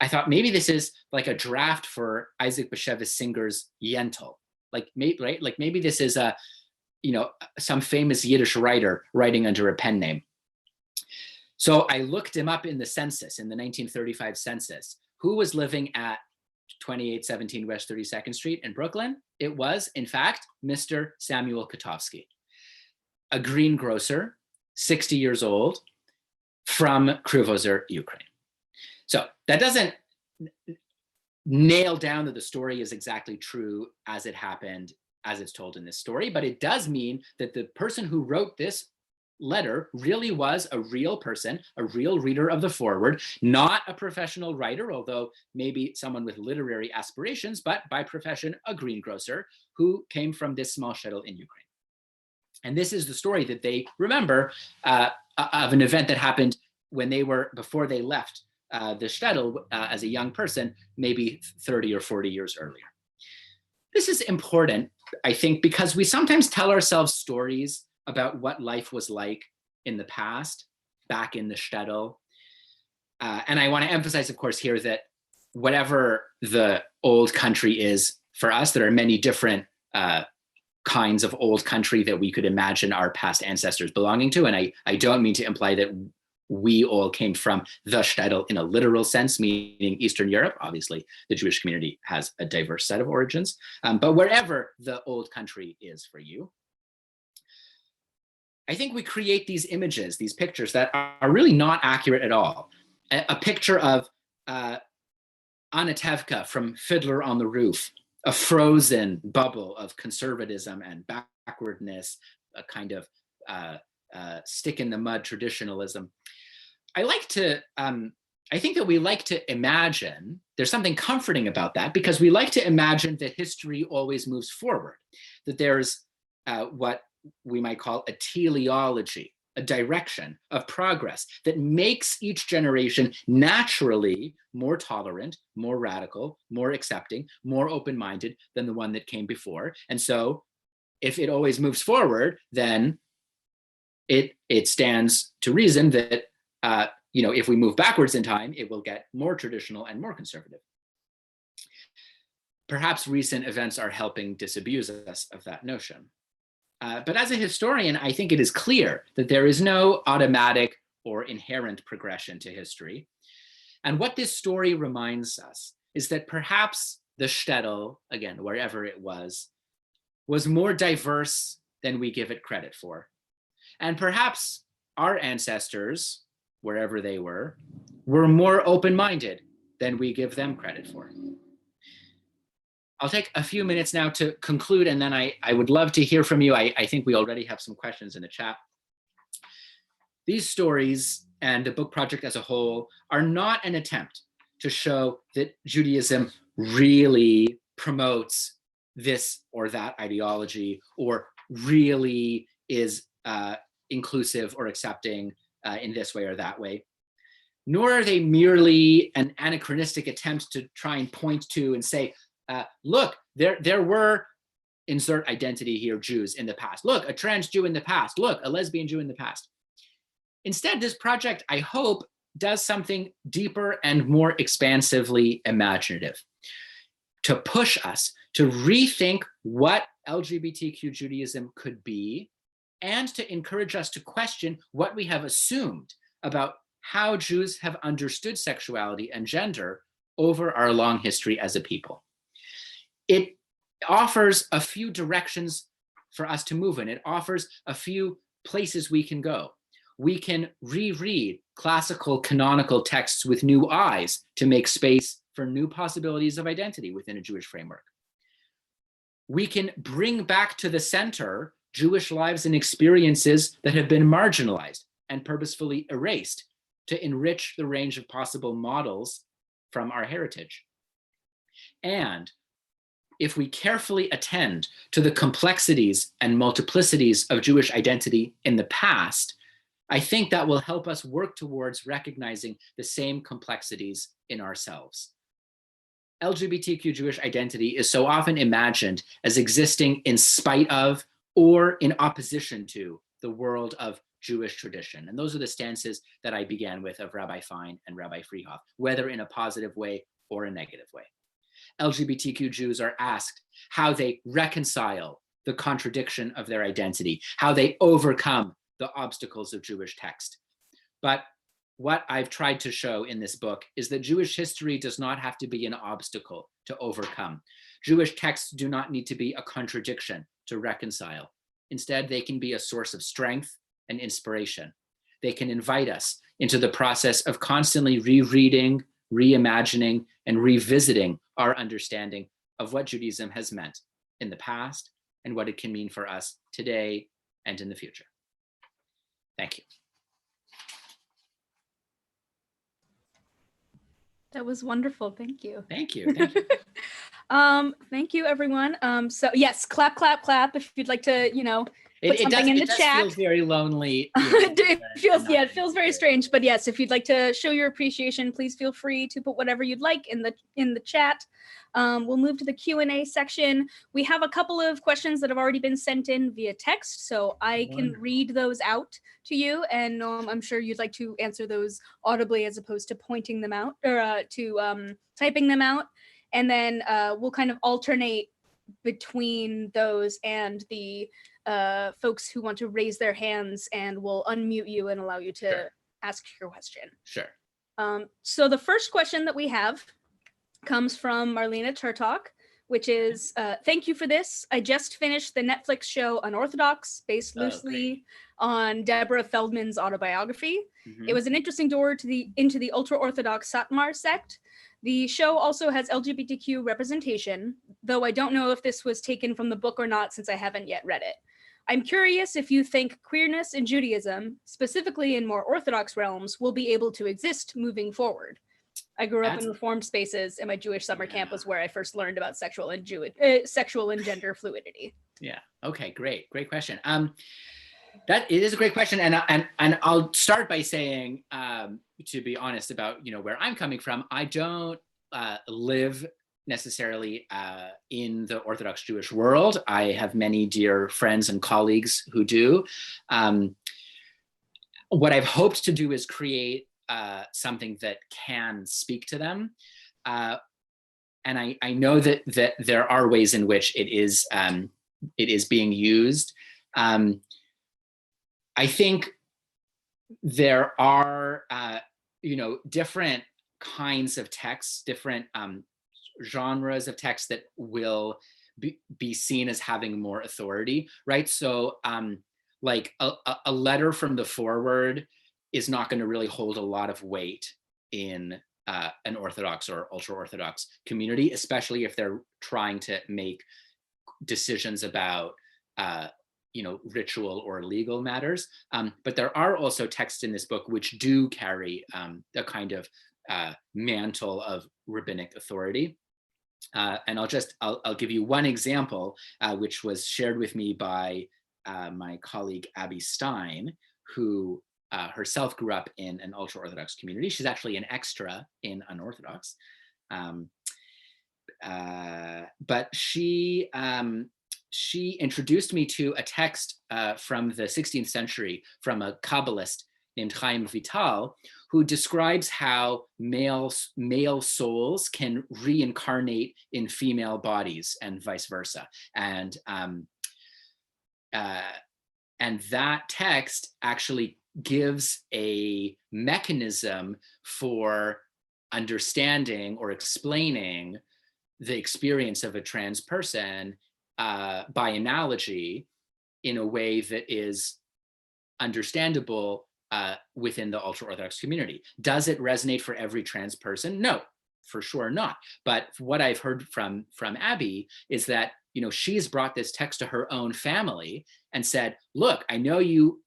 [SPEAKER 2] thought maybe this is like a draft for Isaac Bashevis Singer's Yentl. Right? Like maybe this is some famous Yiddish writer writing under a pen name. So I looked him up in the census, in the 1935 census. Who was living at 2817 West 32nd Street in Brooklyn? It was, in fact, Mr. Samuel Kotovsky, a greengrocer, 60 years old, from Krivozer, Ukraine. So that doesn't nail down that the story is exactly true as it happened, as it's told in this story, but it does mean that the person who wrote this letter really was a real person, a real reader of the foreword, not a professional writer, although maybe someone with literary aspirations, but by profession, a greengrocer who came from this small shtetl in Ukraine. And this is the story that they remember of an event that happened when they were, before they left the shtetl as a young person, maybe 30 or 40 years earlier. This is important, I think, because we sometimes tell ourselves stories about what life was like in the past, back in the shtetl. And I want to emphasize, of course, here that whatever the old country is for us, there are many different kinds of old country that we could imagine our past ancestors belonging to. And I don't mean to imply that we all came from the shtetl in a literal sense, meaning Eastern Europe. Obviously, the Jewish community has a diverse set of origins, but wherever the old country is for you, I think we create these images, these pictures that are really not accurate at all. A picture of Anatevka from Fiddler on the Roof, a frozen bubble of conservatism and backwardness, a kind of stick in the mud traditionalism. I think that we like to imagine, there's something comforting about that, because we like to imagine that history always moves forward, that there's what we might call a teleology, a direction of progress that makes each generation naturally more tolerant, more radical, more accepting, more open-minded than the one that came before. And so if it always moves forward, then it stands to reason that if we move backwards in time, it will get more traditional and more conservative. Perhaps recent events are helping disabuse us of that notion. But as a historian, I think it is clear that there is no automatic or inherent progression to history. And what this story reminds us is that perhaps the shtetl, again, wherever it was more diverse than we give it credit for. And perhaps our ancestors, wherever they were more open-minded than we give them credit for. I'll take a few minutes now to conclude, and then I would love to hear from you. I think we already have some questions in the chat. These stories and the book project as a whole are not an attempt to show that Judaism really promotes this or that ideology, or really is inclusive or accepting in this way or that way. Nor are they merely an anachronistic attempt to try and point to and say, look, there were, insert identity here, Jews in the past. Look, a trans Jew in the past. Look, a lesbian Jew in the past. Instead, this project, I hope, does something deeper and more expansively imaginative, to push us to rethink what LGBTQ Judaism could be, and to encourage us to question what we have assumed about how Jews have understood sexuality and gender over our long history as a people. It offers a few directions for us to move in. It offers a few places we can go. We can reread classical canonical texts with new eyes to make space for new possibilities of identity within a Jewish framework. We can bring back to the center Jewish lives and experiences that have been marginalized and purposefully erased to enrich the range of possible models from our heritage. And if we carefully attend to the complexities and multiplicities of Jewish identity in the past, I think that will help us work towards recognizing the same complexities in ourselves. LGBTQ Jewish identity is so often imagined as existing in spite of or in opposition to the world of Jewish tradition. And those are the stances that I began with of Rabbi Fein and Rabbi Freehoff, whether in a positive way or a negative way. LGBTQ Jews are asked how they reconcile the contradiction of their identity, how they overcome the obstacles of Jewish text. But what I've tried to show in this book is that Jewish history does not have to be an obstacle to overcome. Jewish texts do not need to be a contradiction to reconcile. Instead, they can be a source of strength and inspiration. They can invite us into the process of constantly rereading, reimagining, and revisiting our understanding of what Judaism has meant in the past and what it can mean for us today and in the future. Thank you.
[SPEAKER 1] That was wonderful. Thank you.
[SPEAKER 2] Thank you. Thank you.
[SPEAKER 1] Thank you, everyone. So yes, clap, clap, clap. If you'd like to, put something in the chat.
[SPEAKER 2] It does feel very lonely.
[SPEAKER 1] It feels very strange, but yes, if you'd like to show your appreciation, please feel free to put whatever you'd like in the chat. We'll move to the Q&A section. We have a couple of questions that have already been sent in via text, so I can read those out to you, and I'm sure you'd like to answer those audibly as opposed to pointing them out or to typing them out, and then we'll kind of alternate between those and the folks who want to raise their hands, and we'll unmute you and allow you to ask your question.
[SPEAKER 2] Sure.
[SPEAKER 1] So the first question that we have comes from Marlena Turtok, which is, thank you for this. I just finished the Netflix show Unorthodox, based loosely on Deborah Feldman's autobiography. It was an interesting door into the ultra-Orthodox Satmar sect. The show also has LGBTQ representation, though I don't know if this was taken from the book or not since I haven't yet read it. I'm curious if you think queerness in Judaism, specifically in more Orthodox realms, will be able to exist moving forward. I grew up in Reformed spaces, and my Jewish summer camp was where I first learned about sexual and gender fluidity.
[SPEAKER 2] Yeah. Okay. Great question. That it is a great question, and I'll start by saying, to be honest about where I'm coming from, I don't live necessarily in the Orthodox Jewish world. I have many dear friends and colleagues who do. What I've hoped to do is create something that can speak to them, and I know that there are ways in which it is being used. I think there are different kinds of texts, different genres of text that will be seen as having more authority, right? So like a letter from the forward is not going to really hold a lot of weight in an Orthodox or ultra-Orthodox community, especially if they're trying to make decisions about ritual or legal matters. But there are also texts in this book which do carry a kind of mantle of rabbinic authority. And I'll give you one example, which was shared with me by my colleague Abby Stein, who herself grew up in an ultra-Orthodox community. She's actually an extra in Unorthodox. But she introduced me to a text from the 16th century from a Kabbalist named Chaim Vital, who describes how male souls can reincarnate in female bodies and vice versa. And that text actually gives a mechanism for understanding or explaining the experience of a trans person by analogy in a way that is understandable within the ultra-Orthodox community. Does it resonate for every trans person? No, for sure not. But what I've heard from Abby is that she's brought this text to her own family and said, look, I know you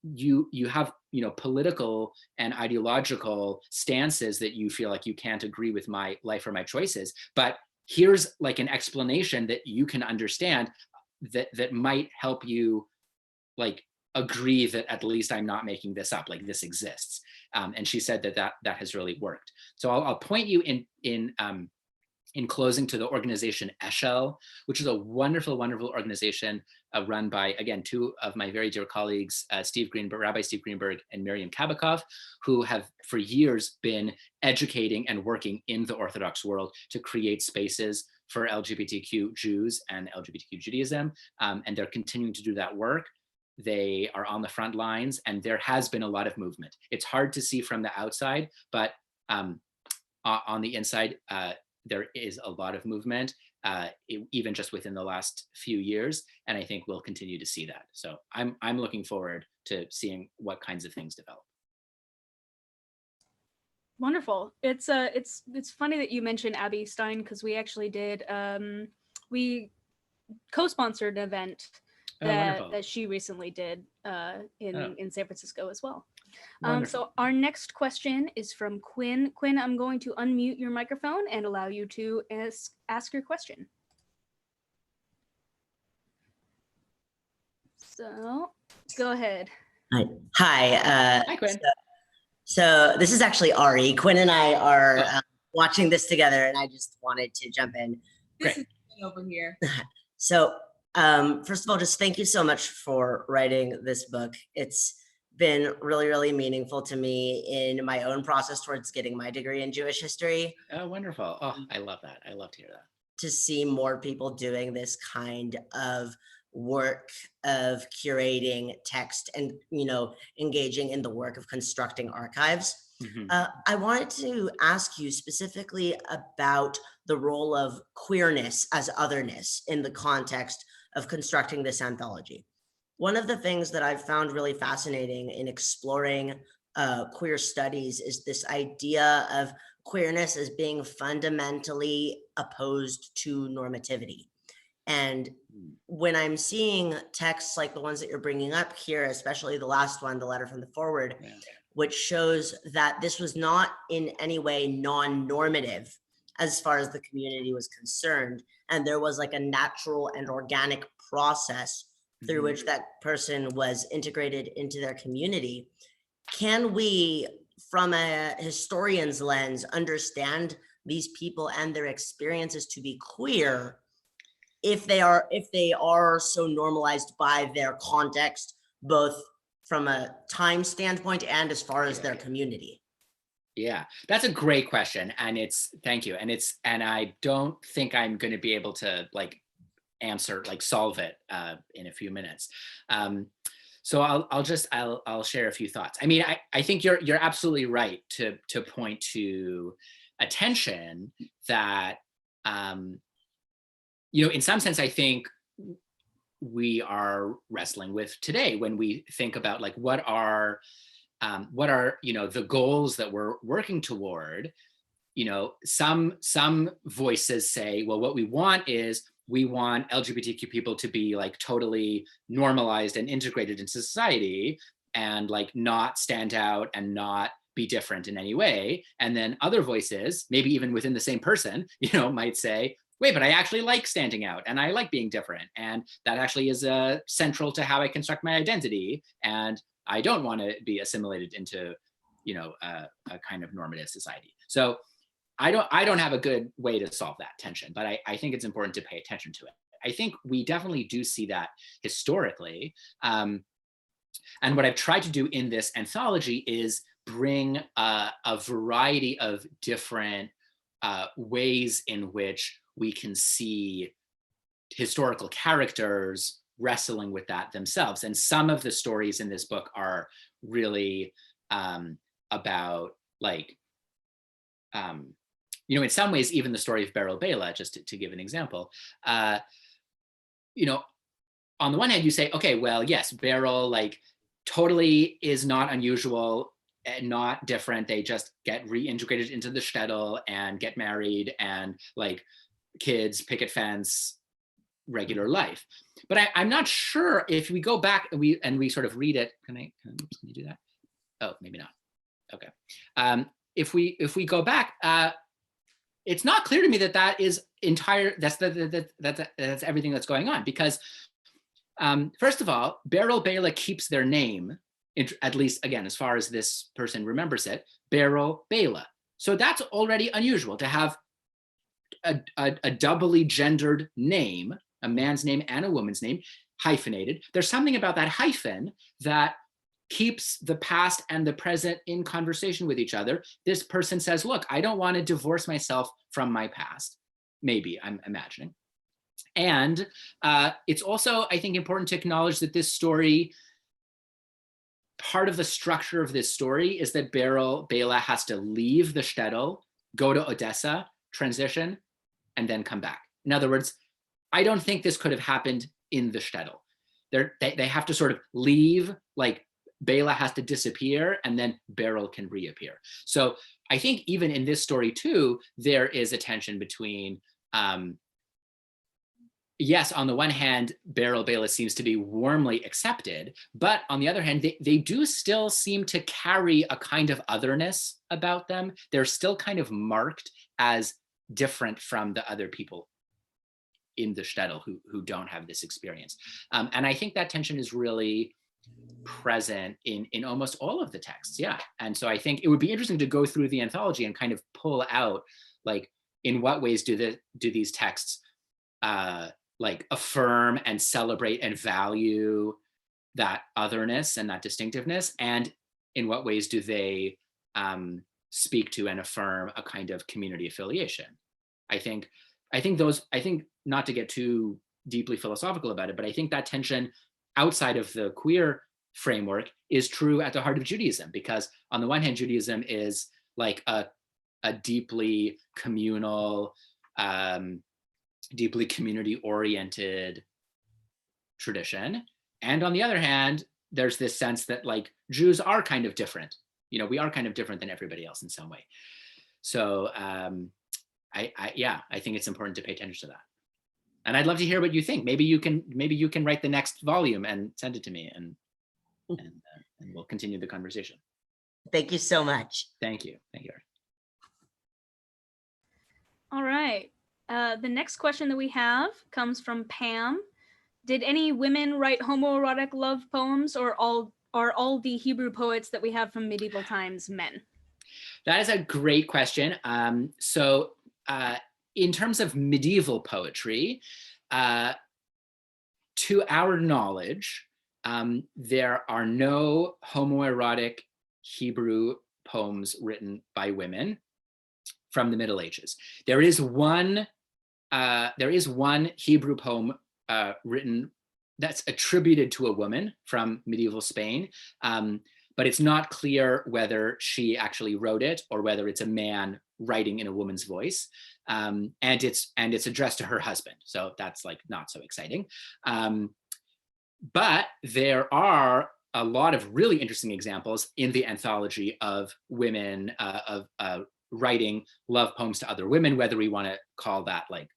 [SPEAKER 2] have political and ideological stances that you feel like you can't agree with my life or my choices, but here's like an explanation that you can understand that might help you like agree that at least I'm not making this up, like this exists. And she said that has really worked. So I'll point you in closing to the organization Eshel, which is a wonderful, wonderful organization run by, again, two of my very dear colleagues, Rabbi Steve Greenberg and Miriam Kabakov, who have for years been educating and working in the Orthodox world to create spaces for LGBTQ Jews and LGBTQ Judaism. And they're continuing to do that work. They are on the front lines, and there has been a lot of movement. It's hard to see from the outside, but on the inside, there is a lot of movement, even just within the last few years, and I think we'll continue to see that. So I'm looking forward to seeing what kinds of things develop.
[SPEAKER 1] Wonderful. It's funny that you mentioned Abby Stein, because we actually did we co-sponsored an event that she recently did in San Francisco as well. So our next question is from Quinn. Quinn, I'm going to unmute your microphone and allow you to ask your question. So go ahead.
[SPEAKER 4] Hi.
[SPEAKER 2] Hi, Quinn.
[SPEAKER 4] So this is actually Ari. Quinn and I are watching this together, and I just wanted to jump in.
[SPEAKER 5] This is over here.
[SPEAKER 4] So first of all, just thank you so much for writing this book. It's been really, really meaningful to me in my own process towards getting my degree in Jewish history.
[SPEAKER 2] Oh, wonderful. Oh, I love that. I love to hear that.
[SPEAKER 4] To see more people doing this kind of work of curating text and, engaging in the work of constructing archives. I wanted to ask you specifically about the role of queerness as otherness in the context of constructing this anthology. One of the things that I've found really fascinating in exploring queer studies is this idea of queerness as being fundamentally opposed to normativity. And when I'm seeing texts like the ones that you're bringing up here, especially the last one, the letter from the forward, which shows that this was not in any way non-normative as far as the community was concerned, and there was like a natural and organic process through which that person was integrated into their community. Can we, from a historian's lens, understand these people and their experiences to be queer if they are so normalized by their context, both from a time standpoint and as far as their community?
[SPEAKER 2] Yeah, that's a great question. And thank you. And I don't think I'm going to be able to solve it in a few minutes. So I'll share a few thoughts. I mean, I think you're absolutely right to point to a tension that, in some sense, I think we are wrestling with today when we think about what are the goals that we're working toward. Some voices say, well, what we want LGBTQ people to be totally normalized and integrated into society and not stand out and not be different in any way. And then other voices, maybe even within the same person, might say, wait, but I actually like standing out and I like being different. And that actually is central to how I construct my identity. And I don't want to be assimilated into, a kind of normative society. So I don't have a good way to solve that tension, but I think it's important to pay attention to it. I think we definitely do see that historically. And what I've tried to do in this anthology is bring a variety of different ways in which we can see historical characters wrestling with that themselves. And some of the stories in this book are really about in some ways, even the story of Beryl Bela, just to give an example, on the one hand, you say, okay, well, yes, Beryl totally is not unusual and not different. They just get reintegrated into the shtetl and get married and kids, picket fence, regular life. But I'm not sure if we go back and we sort of read it. Can you do that? Oh, maybe not. Okay. If we go back, it's not clear to me that is that's everything that's going on, because first of all, Beryl Bela keeps their name, at least again, as far as this person remembers it, Beryl Bela. So that's already unusual to have a doubly gendered name, a man's name and a woman's name, hyphenated. There's something about that hyphen that keeps the past and the present in conversation with each other. This person says, look, I don't want to divorce myself from my past. Maybe, I'm imagining. And it's also, I think, important to acknowledge that this story, part of the structure of this story is that Beryl Bela has to leave the shtetl, go to Odessa, transition, and then come back. In other words, I don't think this could have happened in the shtetl. They have to sort of leave, Bela has to disappear and then Beryl can reappear. So I think even in this story too, there is a tension between, yes, on the one hand, Beryl Bayless seems to be warmly accepted, but on the other hand, they do still seem to carry a kind of otherness about them. They're still kind of marked as different from the other people in the shtetl who don't have this experience. And I think that tension is really present in almost all of the texts, yeah. And so I think it would be interesting to go through the anthology and kind of pull out, like, in what ways do these texts like affirm and celebrate and value that otherness and that distinctiveness, and in what ways do they speak to and affirm a kind of community affiliation. I think not to get too deeply philosophical about it, but I think that tension outside of the queer framework is true at the heart of Judaism, because on the one hand, Judaism is like a deeply communal, deeply community-oriented tradition. And on the other hand, there's this sense that, like, Jews are kind of different. You know, we are kind of different than everybody else in some way. So I think it's important to pay attention to that. And I'd love to hear what you think. Maybe you can write the next volume and send it to me, and we'll continue the conversation.
[SPEAKER 4] Thank you so much.
[SPEAKER 2] Thank you. Thank you.
[SPEAKER 1] All right. The next question that we have comes from Pam. Did any women write homoerotic love poems, or are all the Hebrew poets that we have from medieval times men?
[SPEAKER 2] That is a great question. So in terms of medieval poetry, to our knowledge, there are no homoerotic Hebrew poems written by women from the Middle Ages. There is one Hebrew poem written that's attributed to a woman from medieval Spain, but it's not clear whether she actually wrote it or whether it's a man writing in a woman's voice, and it's addressed to her husband. So that's, like, not so exciting. But there are a lot of really interesting examples in the anthology of women writing love poems to other women, whether we want to call that, like,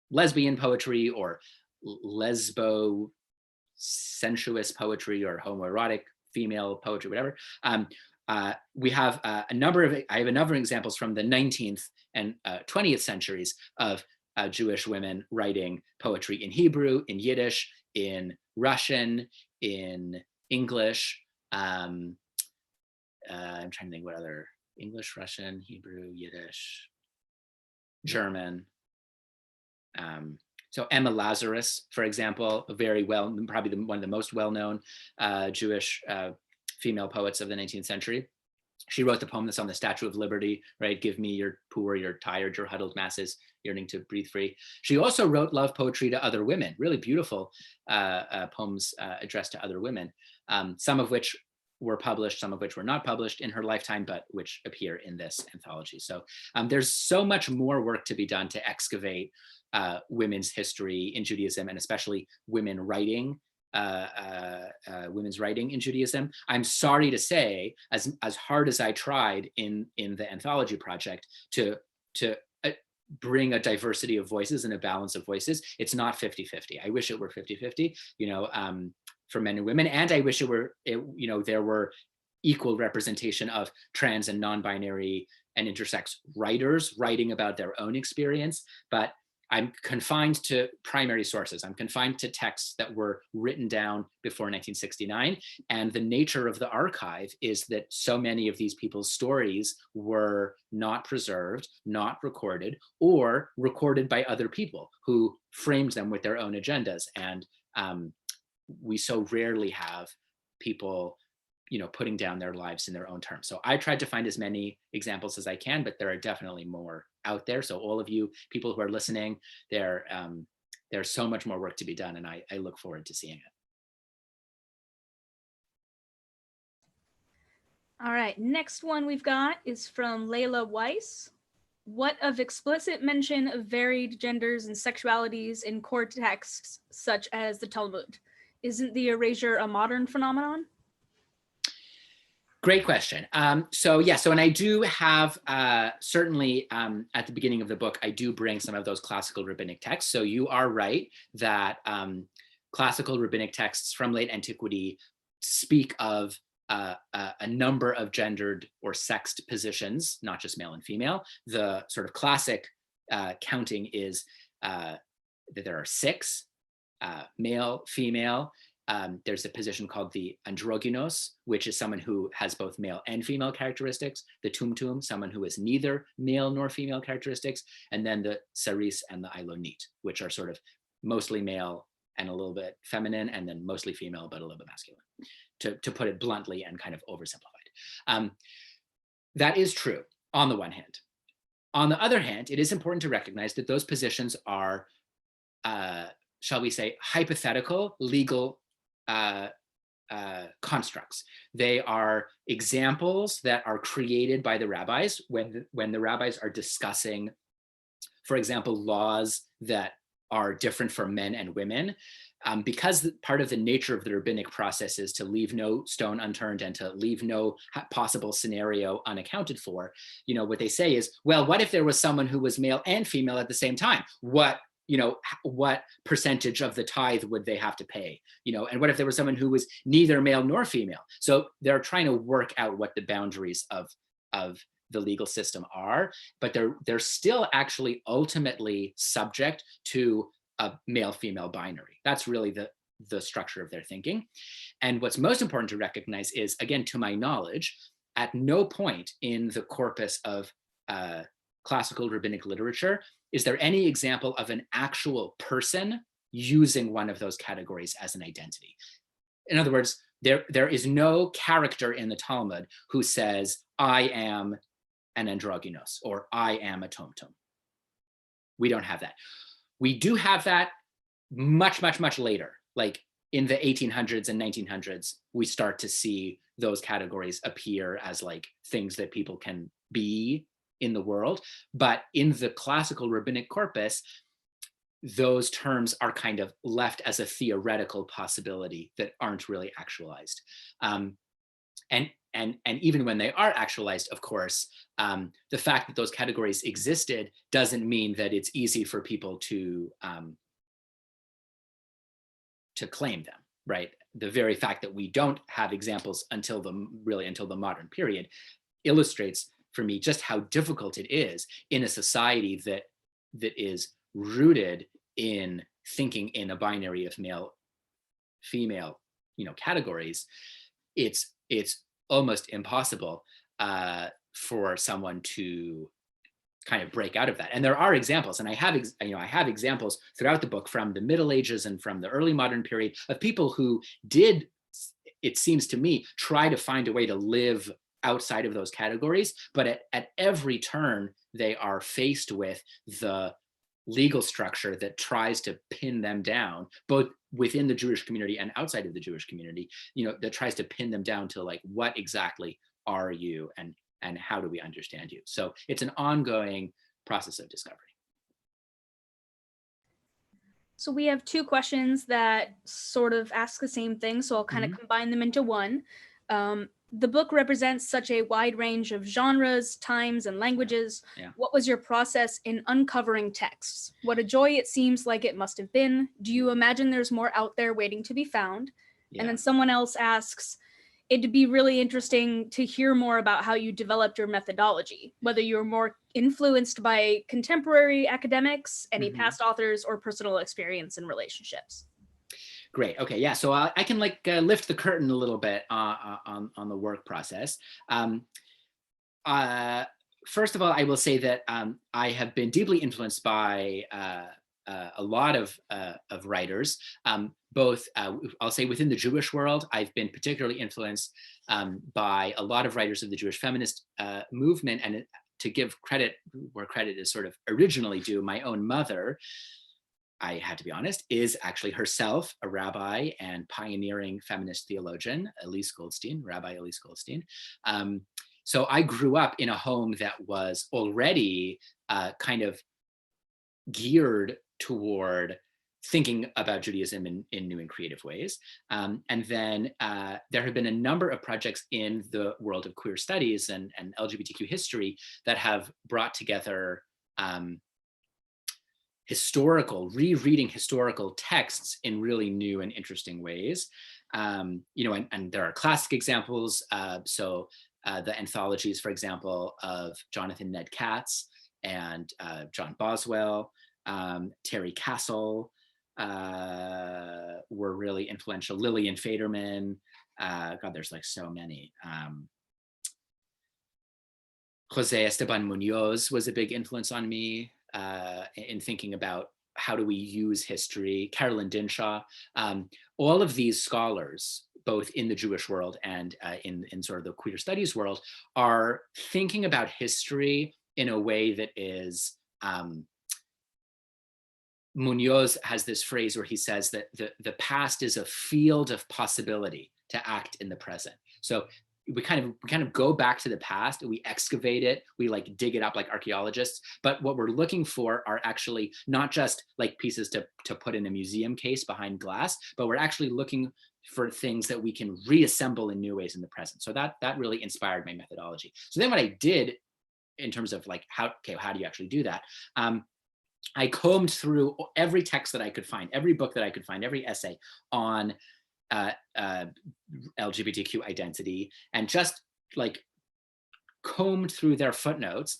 [SPEAKER 2] lesbian poetry or lesbo-sensuous poetry or homoerotic female poetry, whatever. We have I have a number of examples from the 19th and 20th centuries of Jewish women writing poetry in Hebrew, in Yiddish, in Russian, in English. I'm trying to think what other: English, Russian, Hebrew, Yiddish, German. So Emma Lazarus, for example, probably one of the most well-known Jewish female poets of the 19th century. She wrote the poem that's on the Statue of Liberty, right? Give me your poor, your tired, your huddled masses, yearning to breathe free. She also wrote love poetry to other women, really beautiful poems addressed to other women, some of which were published, some of which were not published in her lifetime, but which appear in this anthology. So there's so much more work to be done to excavate women's history in Judaism, and especially women's writing in Judaism. I'm sorry to say, as hard as I tried in the anthology project to bring a diversity of voices and a balance of voices, it's not 50-50. I wish it were 50-50, for men and women, and I wish there were equal representation of trans and non-binary and intersex writers writing about their own experience. But I'm confined to primary sources. I'm confined to texts that were written down before 1969. And the nature of the archive is that so many of these people's stories were not preserved, not recorded, or recorded by other people who framed them with their own agendas. And we so rarely have people putting down their lives in their own terms. So I tried to find as many examples as I can, but there are definitely more out there. So all of you people who are listening, there's so much more work to be done, and I look forward to seeing it.
[SPEAKER 1] All right, next one we've got is from Layla Weiss. What of explicit mention of varied genders and sexualities in core texts such as the Talmud? Isn't the erasure a modern phenomenon?
[SPEAKER 2] Great question. So and I do have, certainly at the beginning of the book, I do bring some of those classical rabbinic texts. So you are right that classical rabbinic texts from late antiquity speak of a number of gendered or sexed positions, not just male and female. The sort of classic counting is that there are 6, male, female. There's a position called the androgynos, which is someone who has both male and female characteristics. The tumtum, someone who has neither male nor female characteristics. And then the saris and the ailonit, which are sort of mostly male and a little bit feminine, and then mostly female, but a little bit masculine, to put it bluntly and kind of oversimplified. That is true on the one hand. On the other hand, it is important to recognize that those positions are, shall we say, hypothetical legal constructs. They are examples that are created by the rabbis when the rabbis are discussing, for example, laws that are different for men and women. Because part of the nature of the rabbinic process is to leave no stone unturned and to leave no possible scenario unaccounted for, what they say is, well, what if there was someone who was male and female at the same time? What percentage of the tithe would they have to pay? And what if there was someone who was neither male nor female? So they're trying to work out what the boundaries of the legal system are, but they're still actually ultimately subject to a male-female binary. That's really the structure of their thinking. And what's most important to recognize is, again, to my knowledge, at no point in the corpus of classical rabbinic literature is there any example of an actual person using one of those categories as an identity. In other words, there is no character in the Talmud who says, I am an androgynous, or I am a tumtum. We don't have that. We do have that much, much, much later. Like in the 1800s and 1900s, we start to see those categories appear as like things that people can be in the world. But in the classical rabbinic corpus, those terms are kind of left as a theoretical possibility that aren't really actualized. And even when they are actualized, of course, the fact that those categories existed doesn't mean that it's easy for people to claim them, right? The very fact that we don't have examples until the modern period illustrates for me just how difficult it is in a society that is rooted in thinking in a binary of male, female, categories. It's almost impossible for someone to kind of break out of that. And there are examples, and I have examples throughout the book from the Middle Ages and from the early modern period of people who did, it seems to me, try to find a way to live outside of those categories, but at every turn they are faced with the legal structure that tries to pin them down, both within the Jewish community and outside of the Jewish community, that tries to pin them down to like, what exactly are you and how do we understand you? So it's an ongoing process of discovery.
[SPEAKER 1] So we have 2 questions that sort of ask the same thing, so I'll kind of combine them into one. The book represents such a wide range of genres, times, and languages.
[SPEAKER 2] Yeah.
[SPEAKER 1] What was your process in uncovering texts? What a joy it seems like it must have been. Do you imagine there's more out there waiting to be found? Yeah. And then someone else asks, it'd be really interesting to hear more about how you developed your methodology, whether you're more influenced by contemporary academics, any past authors, or personal experience in relationships.
[SPEAKER 2] Great. Okay. Yeah. So I can lift the curtain a little bit on the work process. First of all, I will say that I have been deeply influenced by a lot of writers, both I'll say within the Jewish world. I've been particularly influenced by a lot of writers of the Jewish feminist movement, and to give credit where credit is sort of originally due, my own mother, I had to be honest, is actually herself a rabbi and pioneering feminist theologian, Rabbi Elise Goldstein. So I grew up in a home that was already kind of geared toward thinking about Judaism in new and creative ways. And then there have been a number of projects in the world of queer studies and LGBTQ history that have brought together rereading historical texts in really new and interesting ways. You know, and there are classic examples. So the anthologies, for example, of Jonathan Ned Katz and John Boswell, Terry Castle were really influential. Lillian Faderman, God, there's like so many. Jose Esteban Munoz was a big influence on me in thinking about how do we use history. Carolyn Dinshaw, all of these scholars, both in the Jewish world and in sort of the queer studies world, are thinking about history in a way that is, Munoz has this phrase where he says that the past is a field of possibility to act in the present. So we kind of go back to the past, we excavate it, we like dig it up like archaeologists, but what we're looking for are actually not just like pieces to put in a museum case behind glass, but we're actually looking for things that we can reassemble in new ways in the present. So that really inspired my methodology. So then what I did in terms of like, how do you actually do that? I combed through every text that I could find, every book that I could find, every essay on LGBTQ identity, and just like combed through their footnotes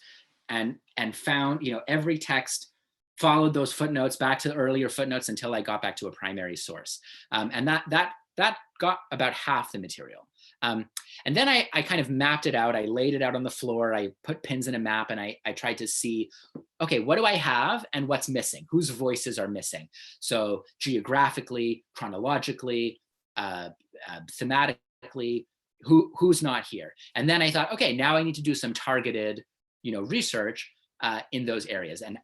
[SPEAKER 2] and found, you know, every text followed those footnotes back to the earlier footnotes until I got back to a primary source. And that got about half the material. And then I kind of mapped it out. I laid it out on the floor. I put pins in a map, and I tried to see, okay, what do I have and what's missing? Whose voices are missing? So geographically, chronologically, thematically, who's not here? And then I thought, okay, now I need to do some targeted, you know, research in those areas. And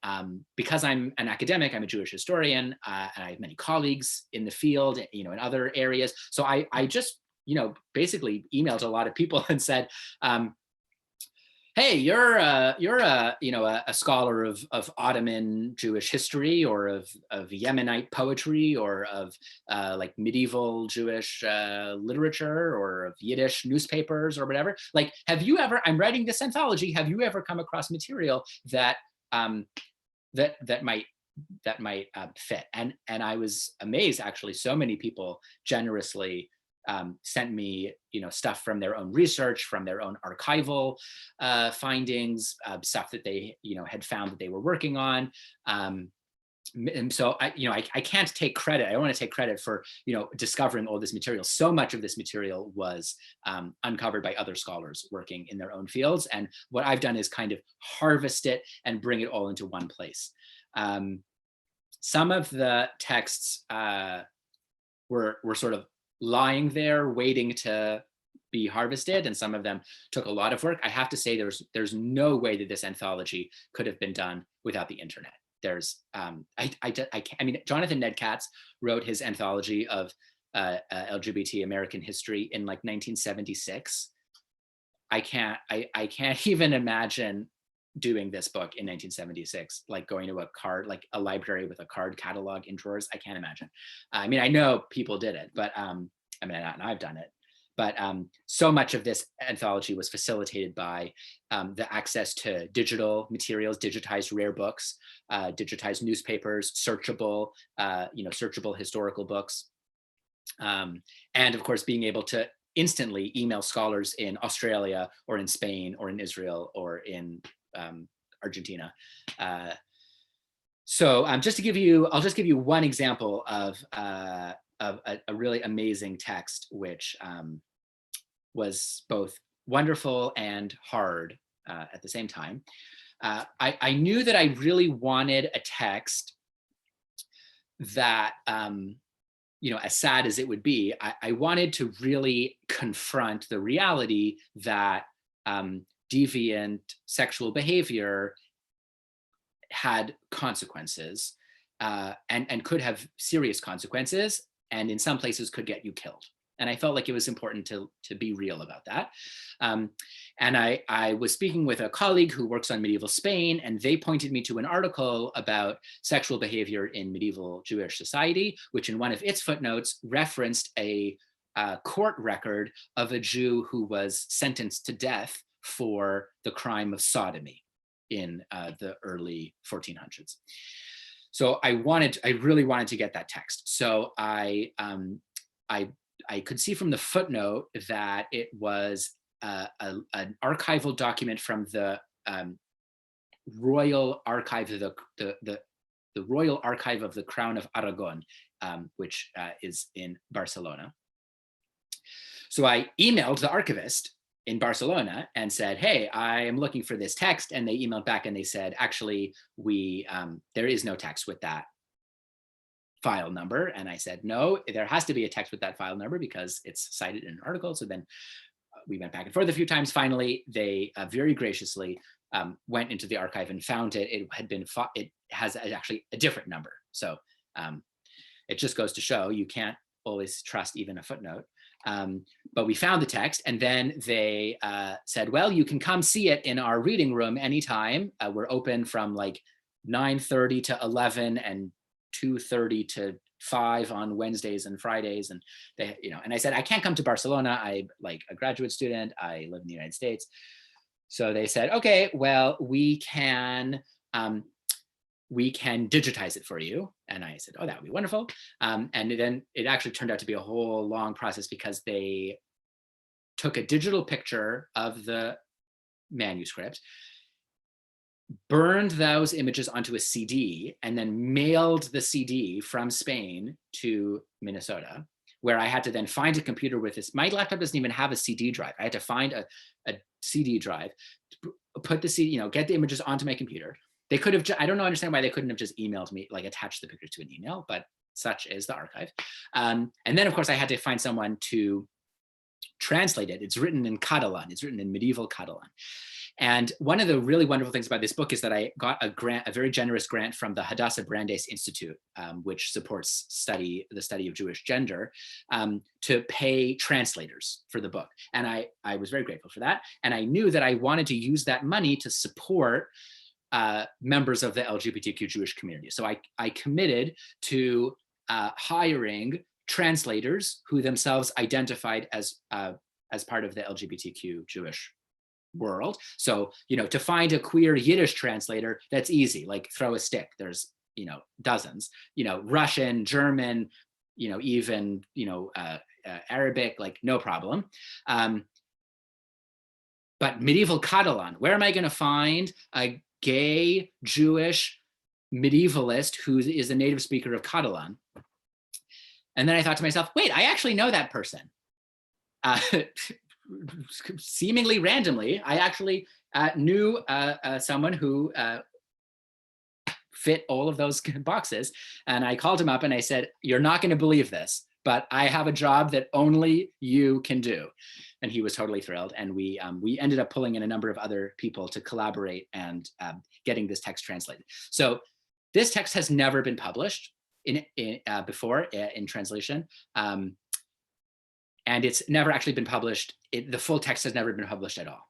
[SPEAKER 2] because I'm an academic, I'm a Jewish historian, and I have many colleagues in the field, you know, in other areas. So I just, you know, basically emailed a lot of people and said, hey, you're you know, a scholar of Ottoman Jewish history, or of Yemenite poetry, or of like medieval Jewish literature, or of Yiddish newspapers, or whatever. Like, have you ever? I'm writing this anthology. Have you ever come across material that that might fit? And I was amazed, actually. So many people generously sent me, you know, stuff from their own research, from their own archival findings, stuff that they, you know, had found that they were working on. And so I can't take credit. I don't want to take credit for, you know, discovering all this material. So much of this material was uncovered by other scholars working in their own fields. And what I've done is kind of harvest it and bring it all into one place. Some of the texts were sort of lying there waiting to be harvested, and some of them took a lot of work. I have to say there's no way that this anthology could have been done without the internet. There's I mean, Jonathan Ned Katz wrote his anthology of LGBT American history in like 1976. I can't even imagine doing this book in 1976, like going to a library with a card catalog in drawers. I can't imagine. I mean, I know people did it, but I mean, I've done it. But so much of this anthology was facilitated by the access to digital materials, digitized rare books, digitized newspapers, searchable, you know, searchable historical books, and of course, being able to instantly email scholars in Australia or in Spain or in Israel or in Argentina. So I'll just give you one example of a really amazing text, which was both wonderful and hard at the same time. I knew that I really wanted a text that, you know, as sad as it would be, I wanted to really confront the reality that deviant sexual behavior had consequences, and could have serious consequences, and in some places could get you killed. And I felt like it was important to be real about that. And I was speaking with a colleague who works on medieval Spain, and they pointed me to an article about sexual behavior in medieval Jewish society, which in one of its footnotes referenced a court record of a Jew who was sentenced to death for the crime of sodomy in the early 1400s. So I really wanted to get that text. So I could see from the footnote that it was an archival document from the Royal Archive of the Royal Archive of the Crown of Aragon, which is in Barcelona. So I emailed the archivist in Barcelona and said, hey, I am looking for this text. And they emailed back and they said, actually, there is no text with that file number. And I said, no, there has to be a text with that file number because it's cited in an article. So then we went back and forth a few times. Finally, they very graciously went into the archive and found it. It has actually a different number. So it just goes to show you can't always trust even a footnote. But we found the text, and then they said, well, you can come see it in our reading room anytime. We're open from like 9:30 to 11 and 2:30 to 5 on Wednesdays and Fridays. And they, and I said, I can't come to Barcelona. I'm like a graduate student. I live in the United States. So they said, okay, well, we can digitize it for you. And I said, oh, that would be wonderful. And then it actually turned out to be a whole long process because they took a digital picture of the manuscript, burned those images onto a CD, and then mailed the CD from Spain to Minnesota, where I had to then find a computer with this. My laptop doesn't even have a CD drive. I had to find a CD drive, put the CD, get the images onto my computer. They could have, I don't understand why they couldn't have just emailed me, like attached the picture to an email, but such is the archive. And then of course I had to find someone to translate it. It's written in Catalan, it's written in medieval Catalan. And one of the really wonderful things about this book is that I got a very generous grant from the Hadassah Brandeis Institute, which supports the study of Jewish gender, to pay translators for the book. And I was very grateful for that. And I knew that I wanted to use that money to support members of the LGBTQ Jewish community. So I committed to hiring translators who themselves identified as part of the LGBTQ Jewish world. So, to find a queer Yiddish translator, that's easy, like throw a stick. There's, dozens, Russian, German, even, Arabic, like no problem. But medieval Catalan, where am I going to find a gay Jewish medievalist who is a native speaker of Catalan? And then I thought to myself, wait, I actually know that person. Seemingly randomly, I actually knew someone who fit all of those boxes. And I called him up and I said, you're not going to believe this, but I have a job that only you can do. And he was totally thrilled. And we ended up pulling in a number of other people to collaborate and getting this text translated. So this text has never been published before in translation. And it's never actually been published. The full text has never been published at all.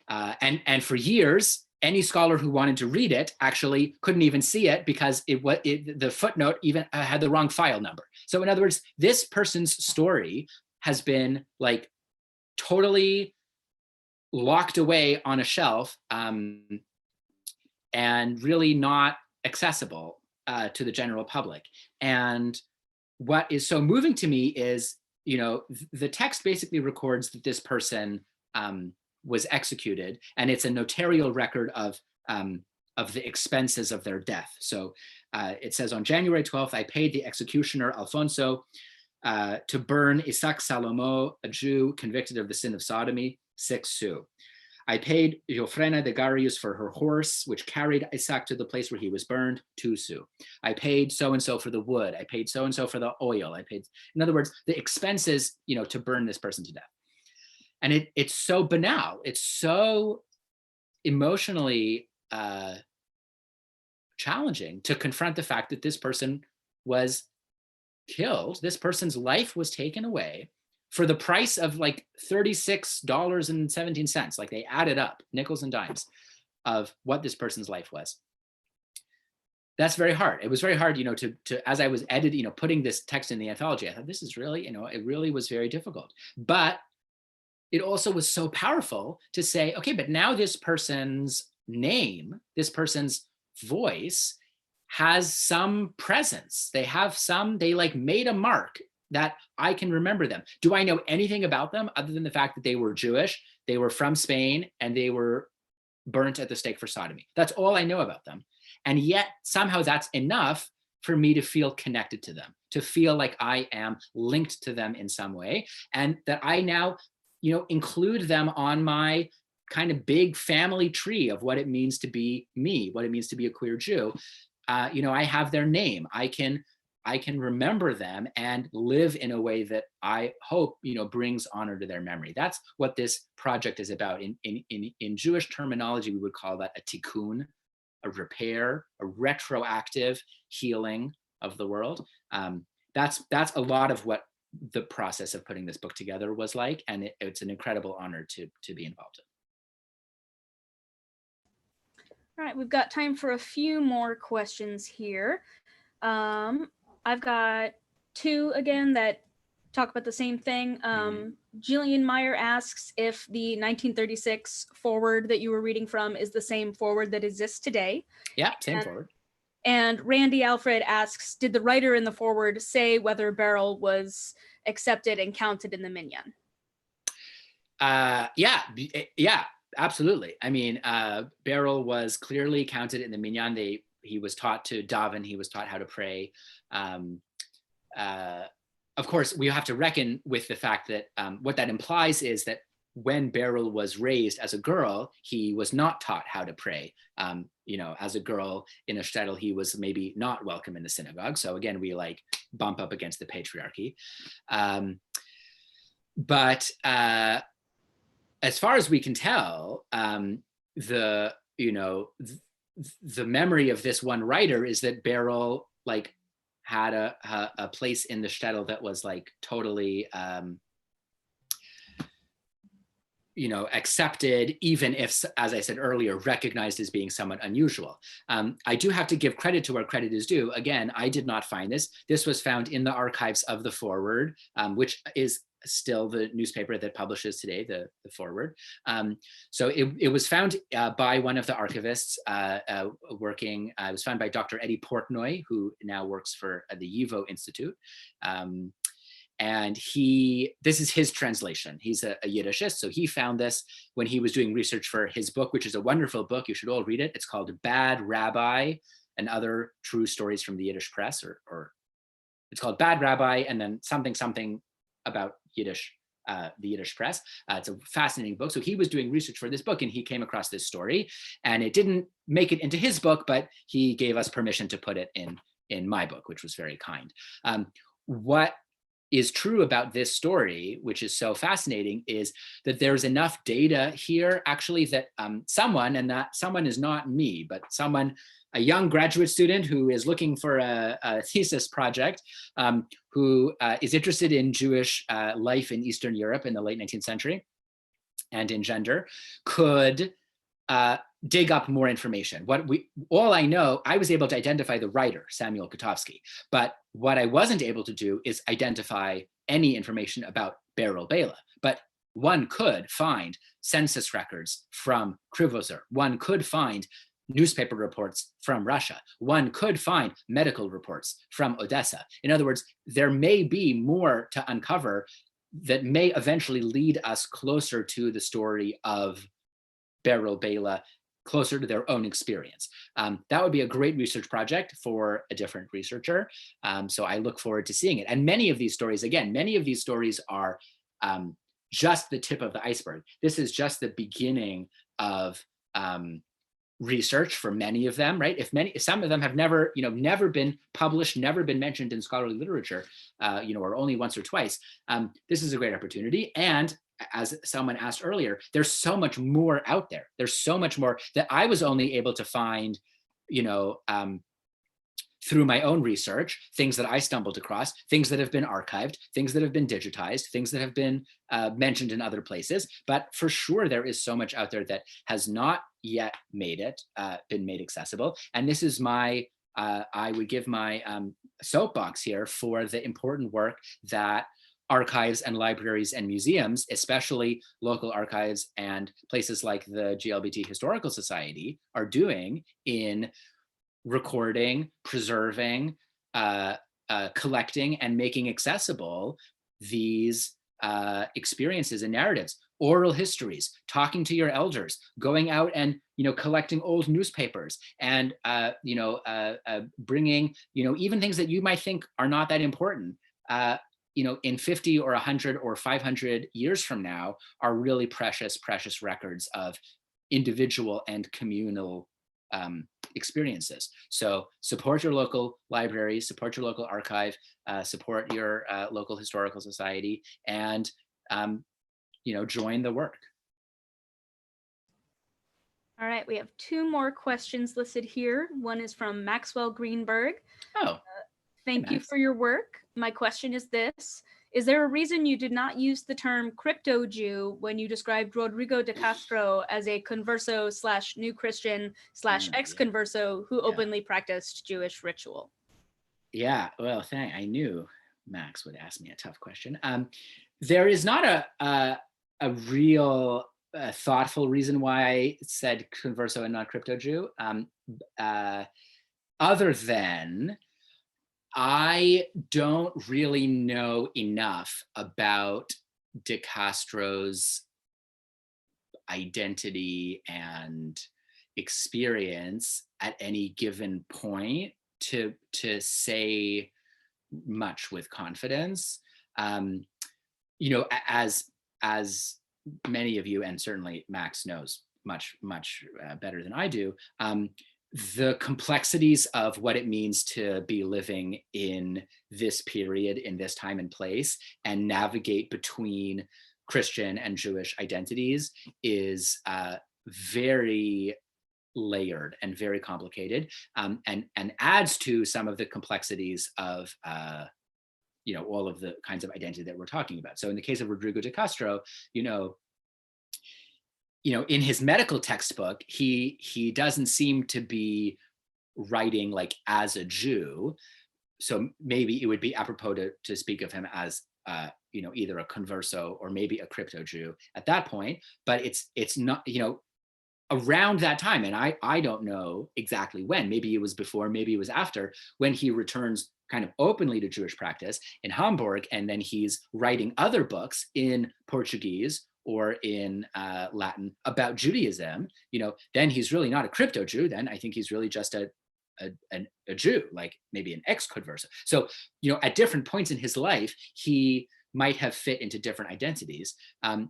[SPEAKER 2] And for years, any scholar who wanted to read it actually couldn't even see it because the footnote even had the wrong file number. So in other words, this person's story has been like totally locked away on a shelf and really not accessible to the general public. And what is so moving to me is, the text basically records that this person was executed, and it's a notarial record of the expenses of their death. So it says, on January 12th, I paid the executioner Alfonso to burn Isaac Salomo, a Jew convicted of the sin of sodomy, 6 sous. I paid Jofrena de Garius for her horse, which carried Isaac to the place where he was burned, 2 sous. I paid so-and-so for the wood. I paid so-and-so for the oil. In other words, the expenses, to burn this person to death. And it's so banal. It's so emotionally challenging to confront the fact that this person was killed. This person's life was taken away for the price of like $36.17. Like they added up nickels and dimes of what this person's life was. That's very hard. It was very hard, to as I was editing, putting this text in the anthology, I thought this is really, it really was very difficult. But it also was so powerful to say, okay, but now this person's name, this person's voice has some presence. They like made a mark that I can remember them. Do I know anything about them other than the fact that they were Jewish, they were from Spain, and they were burnt at the stake for sodomy? That's all I know about them. And yet somehow that's enough for me to feel connected to them, to feel like I am linked to them in some way, and that I now, include them on my kind of big family tree of what it means to be me, what it means to be a queer Jew. I have their name. I can remember them and live in a way that I hope, brings honor to their memory. That's what this project is about. In Jewish terminology, we would call that a tikkun, a repair, a retroactive healing of the world. That's a lot of what the process of putting this book together was like, and it's an incredible honor to be involved in.
[SPEAKER 1] All right, we've got time for a few more questions here. I've got two again that talk about the same thing. Jillian Meyer asks if the 1936 foreword that you were reading from is the same foreword that exists today.
[SPEAKER 2] Yeah, same foreword.
[SPEAKER 1] And Randy Alfred asks, did the writer in the foreword say whether Beryl was accepted and counted in the minyan?
[SPEAKER 2] Yeah, absolutely. I mean, Beryl was clearly counted in the minyan. He was taught to daven. He was taught how to pray. Of course, we have to reckon with the fact that what that implies is that when Beryl was raised as a girl, he was not taught how to pray. As a girl in a shtetl, he was maybe not welcome in the synagogue. So again, we like bump up against the patriarchy. But as far as we can tell, the memory of this one writer is that Beryl like had a place in the shtetl that was like totally accepted, even if, as I said earlier, recognized as being somewhat unusual. I do have to give credit to where credit is due. Again, I did not find this. This was found in the archives of the Forward, which is still the newspaper that publishes today, the Forward. So it was found by one of the archivists working, it was found by Dr. Eddie Portnoy, who now works for the YIVO Institute. And this is his translation. He's a Yiddishist, so he found this when he was doing research for his book, which is a wonderful book. You should all read it. It's called Bad Rabbi and Other True Stories from the Yiddish Press, or it's called Bad Rabbi and then something about Yiddish, the Yiddish Press. It's a fascinating book. So he was doing research for this book and he came across this story, and it didn't make it into his book, but he gave us permission to put it in my book, which was very kind. What is true about this story, which is so fascinating, is that there's enough data here actually that someone, and that someone is not me, but someone, a young graduate student who is looking for a thesis project, who is interested in Jewish life in Eastern Europe in the late 19th century and in gender, could dig up more information. All I know, I was able to identify the writer, Samuel Kotowski, but what I wasn't able to do is identify any information about Beryl Bela. But one could find census records from Krivosur. One could find newspaper reports from Russia. One could find medical reports from Odessa. In other words, there may be more to uncover that may eventually lead us closer to the story of Beryl Bela, closer to their own experience. That would be a great research project for a different researcher. So I look forward to seeing it. And many of these stories, again, many of these stories are just the tip of the iceberg. This is just the beginning of research for many of them, right? If some of them have never been published, never been mentioned in scholarly literature, or only once or twice, this is a great opportunity. And as someone asked earlier, there's so much more out there. There's so much more that I was only able to find, through my own research, things that I stumbled across, things that have been archived, things that have been digitized, things that have been mentioned in other places. But for sure, there is so much out there that has not yet been made accessible. And this is my, I would give my soapbox here for the important work that archives and libraries and museums, especially local archives and places like the GLBT Historical Society, are doing in recording, preserving, collecting, and making accessible these experiences and narratives, oral histories, talking to your elders, going out and collecting old newspapers, and bringing even things that you might think are not that important. In 50 or 100 or 500 years from now, are really precious records of individual and communal experiences. So support your local library, support your local archive, support your local historical society, and join the work.
[SPEAKER 1] All right, we have two more questions listed here. One is from Maxwell Greenberg.
[SPEAKER 2] Oh.
[SPEAKER 1] Thank you for your work. My question is this: is there a reason you did not use the term crypto Jew when you described Rodrigo de Castro as a converso / new Christian / ex-converso who openly practiced Jewish ritual?
[SPEAKER 2] Yeah, well, I knew Max would ask me a tough question. There is not a real thoughtful reason why I said converso and not crypto Jew, other than I don't really know enough about de Castro's identity and experience at any given point to say much with confidence. As many of you, and certainly Max knows much better than I do, the complexities of what it means to be living in this period, in this time and place, and navigate between Christian and Jewish identities is very layered and very complicated, and adds to some of the complexities of all of the kinds of identity that we're talking about. So in the case of Rodrigo de Castro, in his medical textbook, he doesn't seem to be writing like as a Jew. So maybe it would be apropos to speak of him as either a converso or maybe a crypto Jew at that point. But it's not, around that time, and I don't know exactly when, maybe it was before, maybe it was after, when he returns kind of openly to Jewish practice in Hamburg, and then he's writing other books in Portuguese or in Latin about Judaism, then he's really not a crypto Jew. Then I think he's really just a Jew, like maybe an ex-converso. So, at different points in his life, he might have fit into different identities.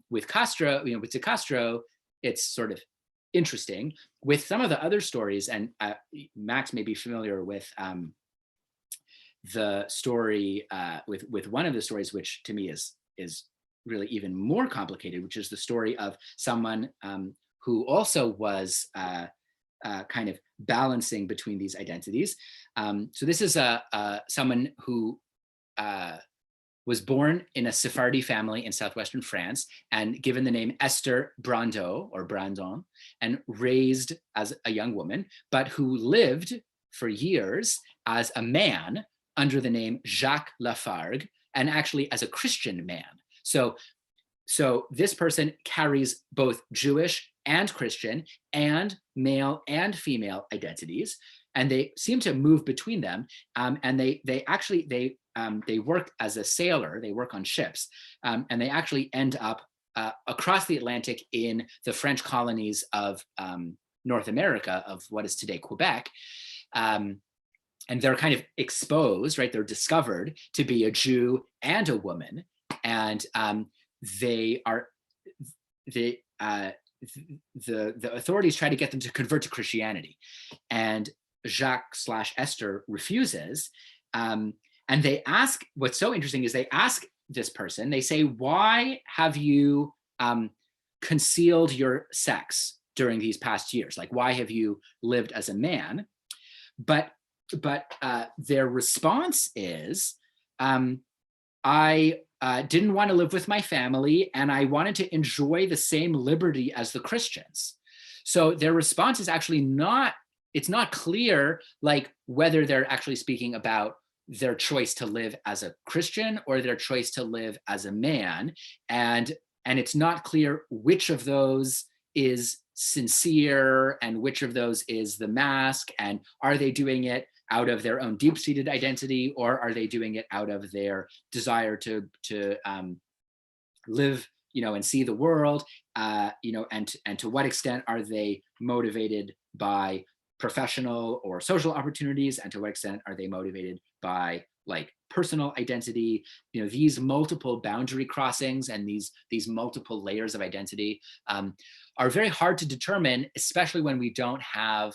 [SPEAKER 2] With Castro, with de Castro, it's sort of interesting. With some of the other stories, and Max may be familiar with the story, with one of the stories, which to me is really even more complicated, which is the story of someone who also was kind of balancing between these identities. So this is someone who was born in a Sephardi family in southwestern France and given the name Esther Brando or Brandon, and raised as a young woman, but who lived for years as a man under the name Jacques Lafargue, and actually as a Christian man. So this person carries both Jewish and Christian and male and female identities, and they seem to move between them. And they work as a sailor. They work on ships, and they actually end up across the Atlantic in the French colonies of North America, of what is today Quebec. And they're kind of exposed, right? They're discovered to be a Jew and a woman, and the authorities try to get them to convert to Christianity, and Jacques/Esther refuses. And they ask, what's so interesting is they ask this person, they say, why have you concealed your sex during these past years? Like, why have you lived as a man? But their response is, I didn't want to live with my family, and I wanted to enjoy the same liberty as the Christians. So their response is actually not, it's not clear like whether they're actually speaking about their choice to live as a Christian or their choice to live as a man. And it's not clear which of those is sincere and which of those is the mask, and are they doing it out of their own deep-seated identity, or are they doing it out of their desire to live, and see the world, and to what extent are they motivated by professional or social opportunities, and to what extent are they motivated by like personal identity? These multiple boundary crossings and these multiple layers of identity are very hard to determine, especially when we don't have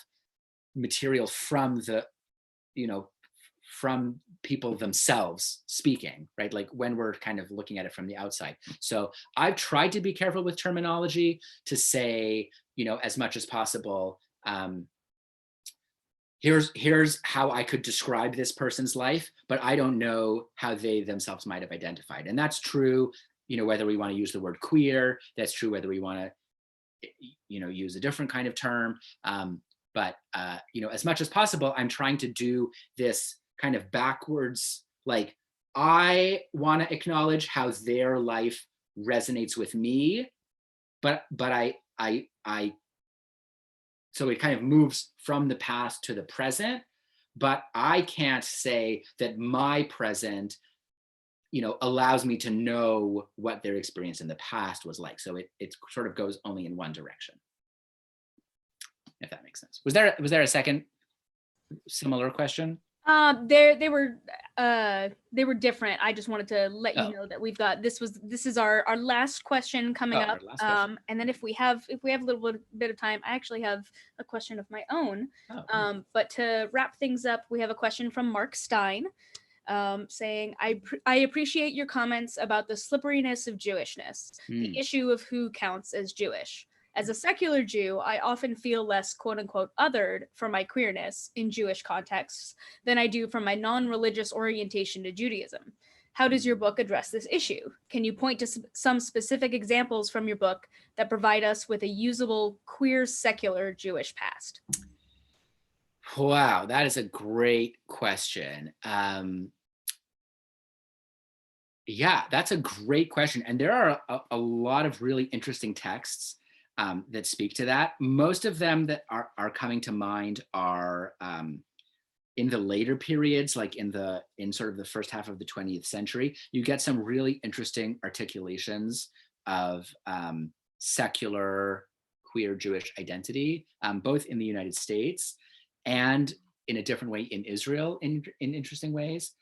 [SPEAKER 2] material from the from people themselves speaking, right? Like when we're kind of looking at it from the outside. So I've tried to be careful with terminology to say, as much as possible, here's how I could describe this person's life, but I don't know how they themselves might have identified. And that's true, whether we want to use the word queer, that's true whether we want to, use a different kind of term. But as much as possible, I'm trying to do this kind of backwards, like I want to acknowledge how their life resonates with me, but I so it kind of moves from the past to the present, but I can't say that my present, allows me to know what their experience in the past was like. So it sort of goes only in one direction, if that makes sense. Was there a second similar question?
[SPEAKER 1] They were different. I just wanted to let you know that we've got this is our last question coming up. And then if we have a little bit of time, I actually have a question of my own. But to wrap things up, we have a question from Mark Stein, saying, I appreciate your comments about the slipperiness of Jewishness, the issue of who counts as Jewish. As a secular Jew, I often feel less quote unquote othered for my queerness in Jewish contexts than I do from my non-religious orientation to Judaism. How does your book address this issue? Can you point to some specific examples from your book that provide us with a usable queer secular Jewish past?
[SPEAKER 2] Wow, that is a great question. Yeah, that's a great question. And there are a lot of really interesting texts that speak to that. Most of them that are coming to mind are in the later periods, like in sort of the first half of the 20th century. You get some really interesting articulations of secular queer Jewish identity, both in the United States and in a different way in Israel in interesting ways.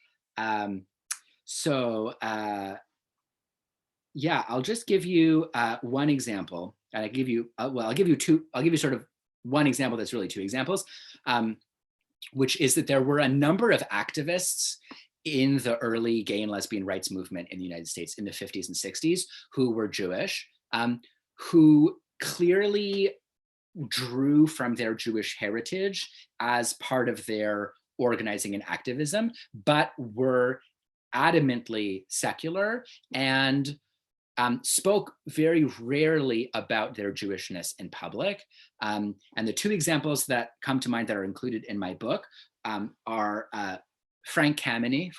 [SPEAKER 2] Yeah, I'll just give you one example. And I'll give you two. I'll give you sort of one example that's really two examples, which is that there were a number of activists in the early gay and lesbian rights movement in the United States in the 50s and 60s who were Jewish, who clearly drew from their Jewish heritage as part of their organizing and activism, but were adamantly secular and spoke very rarely about their Jewishness in public. And the two examples that come to mind that are included in my book are Franklin Kameny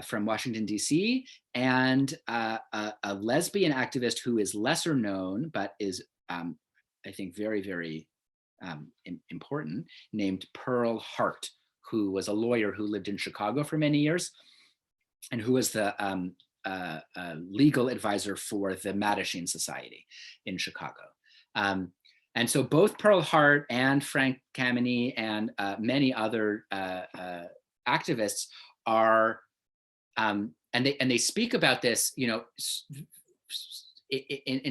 [SPEAKER 2] from Washington, D.C., and a lesbian activist who is lesser known, but is, I think, very, very important, named Pearl Hart, who was a lawyer who lived in Chicago for many years, and who was the legal advisor for the Mattachine Society in Chicago. And so both Pearl Hart and Frank Kameny and many other activists are, and they speak about this, in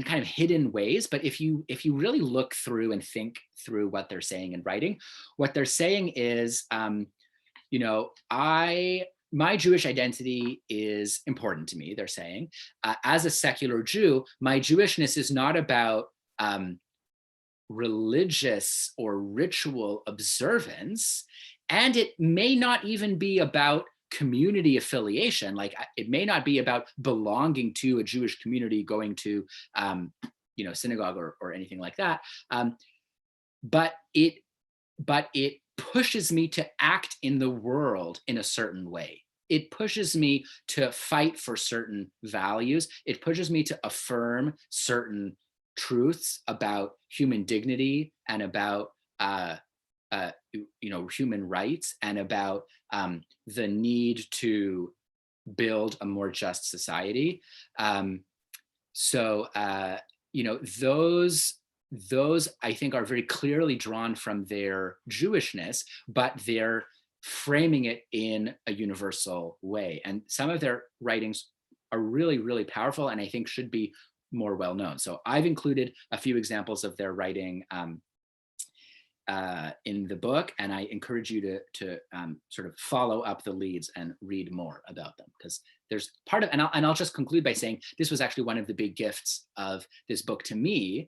[SPEAKER 2] kind of hidden ways. But if you really look through and think through what they're saying and writing, what they're saying is, my Jewish identity is important to me, they're saying. As a secular Jew, my Jewishness is not about religious or ritual observance, and it may not even be about community affiliation. Like it may not be about belonging to a Jewish community, going to synagogue or anything like that. But it pushes me to act in the world in a certain way. It pushes me to fight for certain values. It pushes me to affirm certain truths about human dignity and about human rights, and about the need to build a more just society. Those I think are very clearly drawn from their Jewishness, but they're framing it in a universal way. And some of their writings are really, really powerful, and I think should be more well known. So I've included a few examples of their writing in the book, and I encourage you to sort of follow up the leads and read more about them, because there's part of, and I'll just conclude by saying this was actually one of the big gifts of this book to me,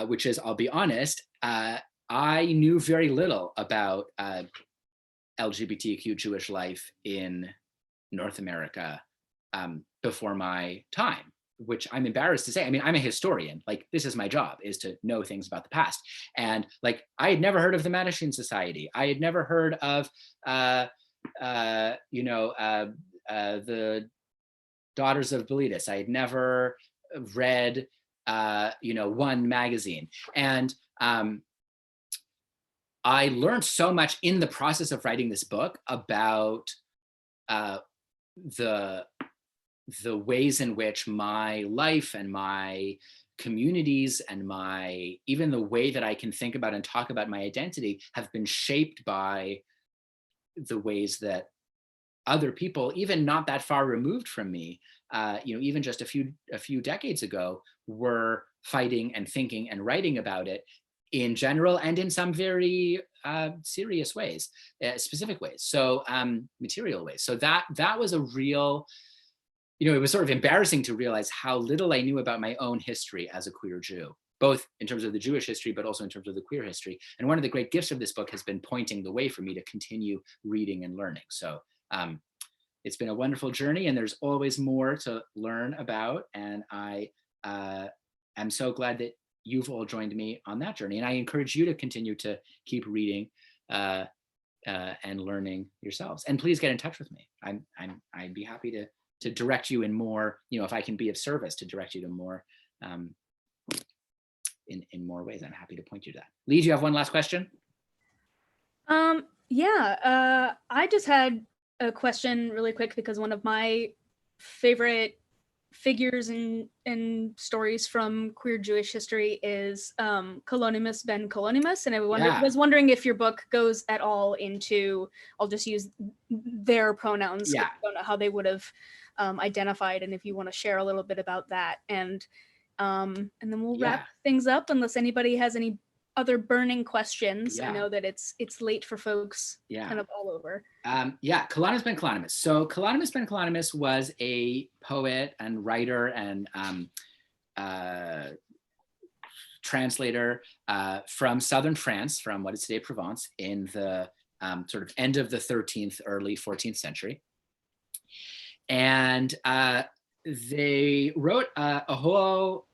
[SPEAKER 2] which is, I'll be honest, I knew very little about LGBTQ Jewish life in North America before my time, which I'm embarrassed to say. I mean, I'm a historian. Like, this is my job, is to know things about the past. And like, I had never heard of the Mattachine Society. I had never heard of, the Daughters of Bilitis. I had never read, One magazine. And I learned so much in the process of writing this book about the ways in which my life and my communities and even the way that I can think about and talk about my identity have been shaped by the ways that other people, even not that far removed from me, even just a few decades ago, were fighting and thinking and writing about it in general, and in some very serious ways, specific ways, so material ways. So that was a real, it was sort of embarrassing to realize how little I knew about my own history as a queer Jew, both in terms of the Jewish history, but also in terms of the queer history. And one of the great gifts of this book has been pointing the way for me to continue reading and learning. So it's been a wonderful journey, and there's always more to learn about. And I am so glad that you've all joined me on that journey. And I encourage you to continue to keep reading and learning yourselves. And please get in touch with me. I'd be happy to direct you in more, if I can be of service, to direct you to more in more ways. I'm happy to point you to that. Lee, do you have one last question?
[SPEAKER 1] I just had a question really quick, because one of my favorite figures and stories from queer Jewish history is Colonimus ben Colonimus, and I was wondering if your book goes at all into, I'll just use their pronouns, I don't know how they would have identified, and if you want to share a little bit about that, and then we'll wrap things up, unless anybody has any other burning questions. I know that it's late for folks kind of all over.
[SPEAKER 2] Colonimus ben Colonimus. So Colonimus ben Colonimus was a poet and writer and translator from southern France, from what is today Provence, in the sort of end of the 13th, early 14th century. And they wrote a whole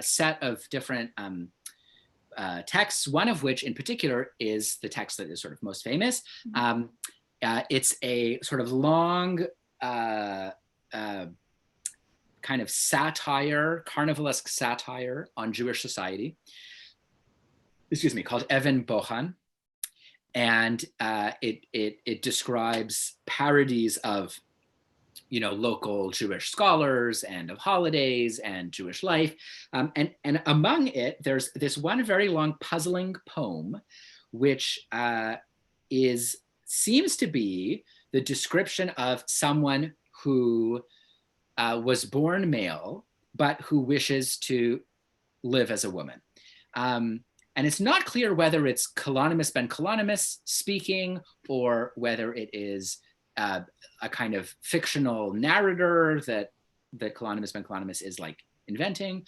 [SPEAKER 2] set of different texts, one of which in particular is the text that is sort of most famous. It's a sort of long kind of satire, carnivalesque satire on Jewish society, called Evan Bohan. And it describes parodies of local Jewish scholars and of holidays and Jewish life. And among it, there's this one very long puzzling poem, which seems to be the description of someone who was born male, but who wishes to live as a woman. And it's not clear whether it's Colonimus ben Colonimus speaking, or whether it is a kind of fictional narrator that Colonimus ben Colonimus is like inventing.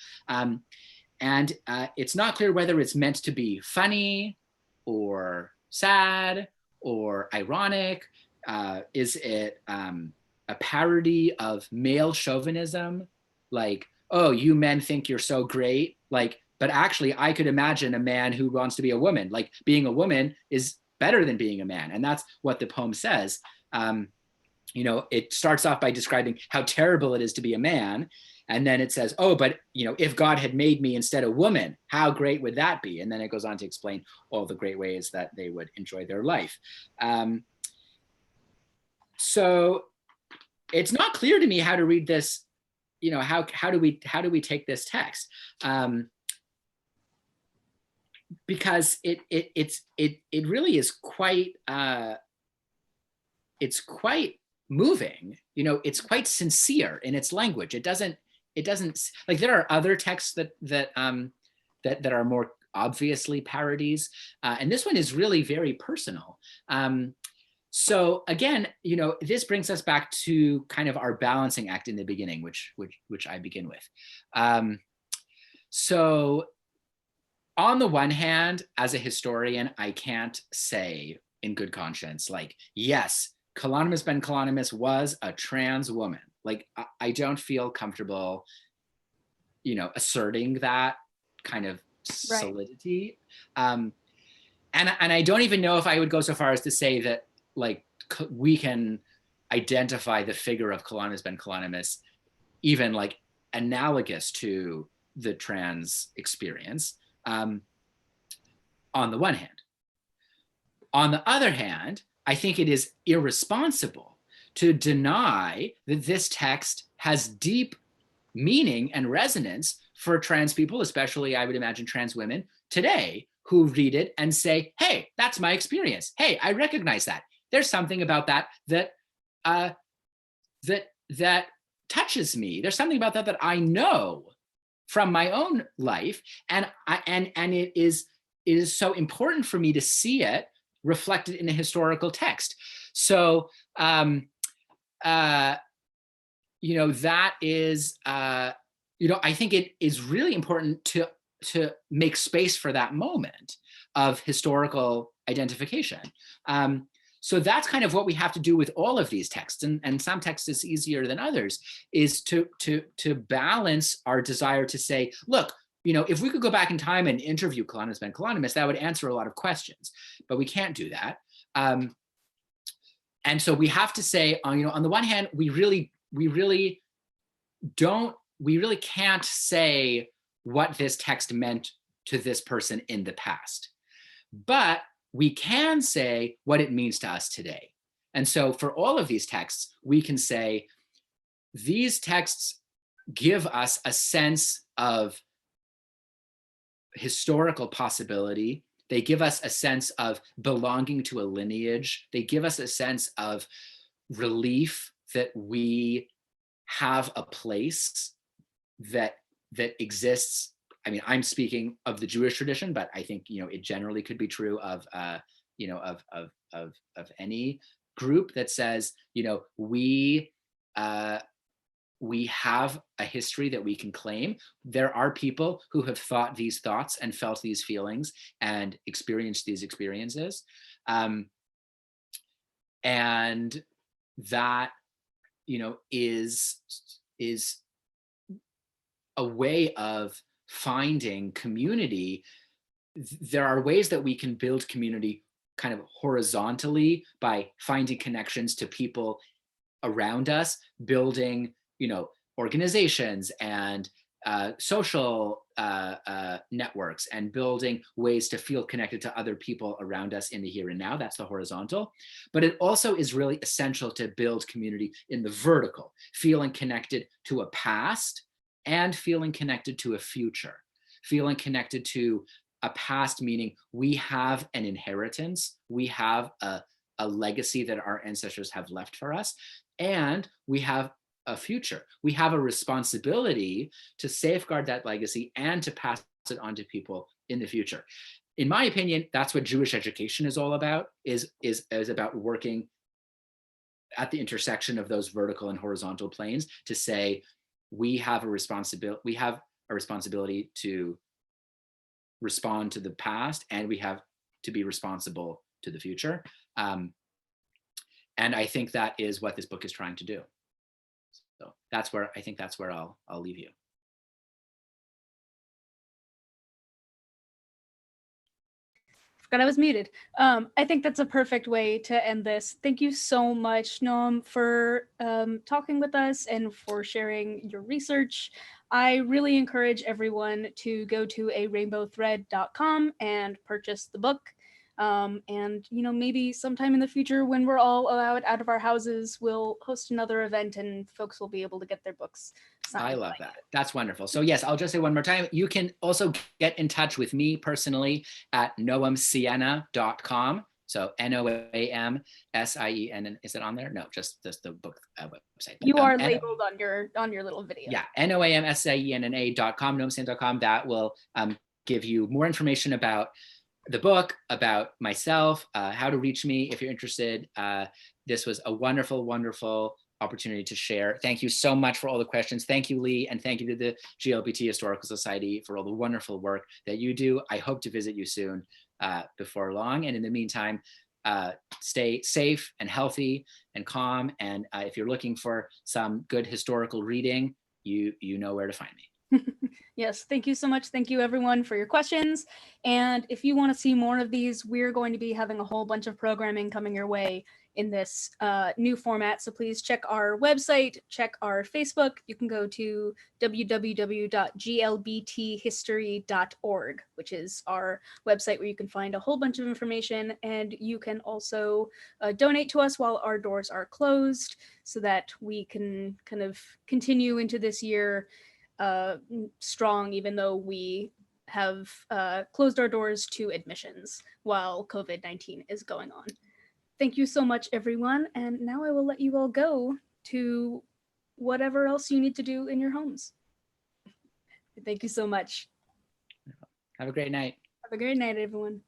[SPEAKER 2] And it's not clear whether it's meant to be funny or sad or ironic. Is it a parody of male chauvinism? Like, oh, you men think you're so great. Like, but actually I could imagine a man who wants to be a woman. Like, being a woman is better than being a man. And that's what the poem says. You know, it starts off by describing how terrible it is to be a man. And then it says, oh, but, you know, if God had made me instead a woman, how great would that be? And then it goes on to explain all the great ways that they would enjoy their life. So it's not clear to me how to read this. You know, how do we take this text? Because it really is quite it's quite moving. You know, it's quite sincere in its language. It doesn't like, there are other texts that are more obviously parodies, and this one is really very personal. So again, you know, this brings us back to kind of our balancing act in the beginning, which I begin with. So on the one hand, as a historian, I can't say in good conscience, like, yes, Kalonymus Ben Kalonymus was a trans woman. Like, I don't feel comfortable, you know, asserting that kind of solidity. And I don't even know if I would go so far as to say that, like, we can identify the figure of Kalonymus Ben Kalonymus even like analogous to the trans experience, on the one hand. On the other hand, I think it is irresponsible to deny that this text has deep meaning and resonance for trans people, especially, I would imagine, trans women today, who read it and say, hey, that's my experience. Hey, I recognize that. There's something about that that touches me. There's something about that I know from my own life, and it is so important for me to see it reflected in a historical text. So, you know, that is, you know, I think it is really important to make space for that moment of historical identification. So that's kind of what we have to do with all of these texts, and some texts is easier than others, is to balance our desire to say, look, you know, if we could go back in time and interview Kalonymus Ben Kalonymus, that would answer a lot of questions, but we can't do that. And so we have to say, you know, on the one hand, we really can't say what this text meant to this person in the past, but we can say what it means to us today. And so for all of these texts, we can say these texts give us a sense of historical possibility. They give us a sense of belonging to a lineage. They give us a sense of relief that we have a place that exists. I mean, I'm speaking of the Jewish tradition, but I think, you know, it generally could be true of, you know, of any group that says, you know, we have a history that we can claim. There are people who have thought these thoughts and felt these feelings and experienced these experiences. And that, you know, is a way of finding community. There are ways that we can build community kind of horizontally by finding connections to people around us, building, you know, organizations and social networks, and building ways to feel connected to other people around us in the here and now. That's the horizontal. But it also is really essential to build community in the vertical, feeling connected to a past and feeling connected to a future, feeling connected to a past, meaning we have an inheritance, we have a legacy that our ancestors have left for us, and we have a future. We have a responsibility to safeguard that legacy and to pass it on to people in the future. In my opinion, that's what Jewish education is all about, is about working at the intersection of those vertical and horizontal planes to say, we have a responsibility to respond to the past, and we have to be responsible to the future. And I think that is what this book is trying to do. So that's where I'll leave you.
[SPEAKER 1] Forgot I was muted. I think that's a perfect way to end this. Thank you so much, Noam, for talking with us and for sharing your research. I really encourage everyone to go to arainbowthread.com and purchase the book. And maybe sometime in the future, when we're all allowed out of our houses, we'll host another event and folks will be able to get their books signed.
[SPEAKER 2] I love that. That's wonderful. So yes, I'll just say one more time. You can also get in touch with me personally at noamsienna.com. So NOAMSIENN. Is it on there? No, just the book website.
[SPEAKER 1] You are labeled on your little video.
[SPEAKER 2] Yeah, NOAMSIENNA.com, noamsienna.com. That will give you more information about the book, about myself, how to reach me if you're interested. This was a wonderful, wonderful opportunity to share. Thank you so much for all the questions. Thank you, Lee, and thank you to the GLBT Historical Society for all the wonderful work that you do. I hope to visit you soon before long. And in the meantime, stay safe and healthy and calm. And if you're looking for some good historical reading, you know where to find me.
[SPEAKER 1] Yes, thank you so much. Thank you everyone for your questions. And if you want to see more of these, we're going to be having a whole bunch of programming coming your way in this new format. So please check our website, check our Facebook. You can go to www.glbthistory.org, which is our website where you can find a whole bunch of information. And you can also donate to us while our doors are closed so that we can kind of continue into this year strong, even though we have closed our doors to admissions while COVID-19 is going on. Thank you so much, everyone. And now I will let you all go to whatever else you need to do in your homes. Thank you so much.
[SPEAKER 2] Have a great night.
[SPEAKER 1] Have a great night, everyone.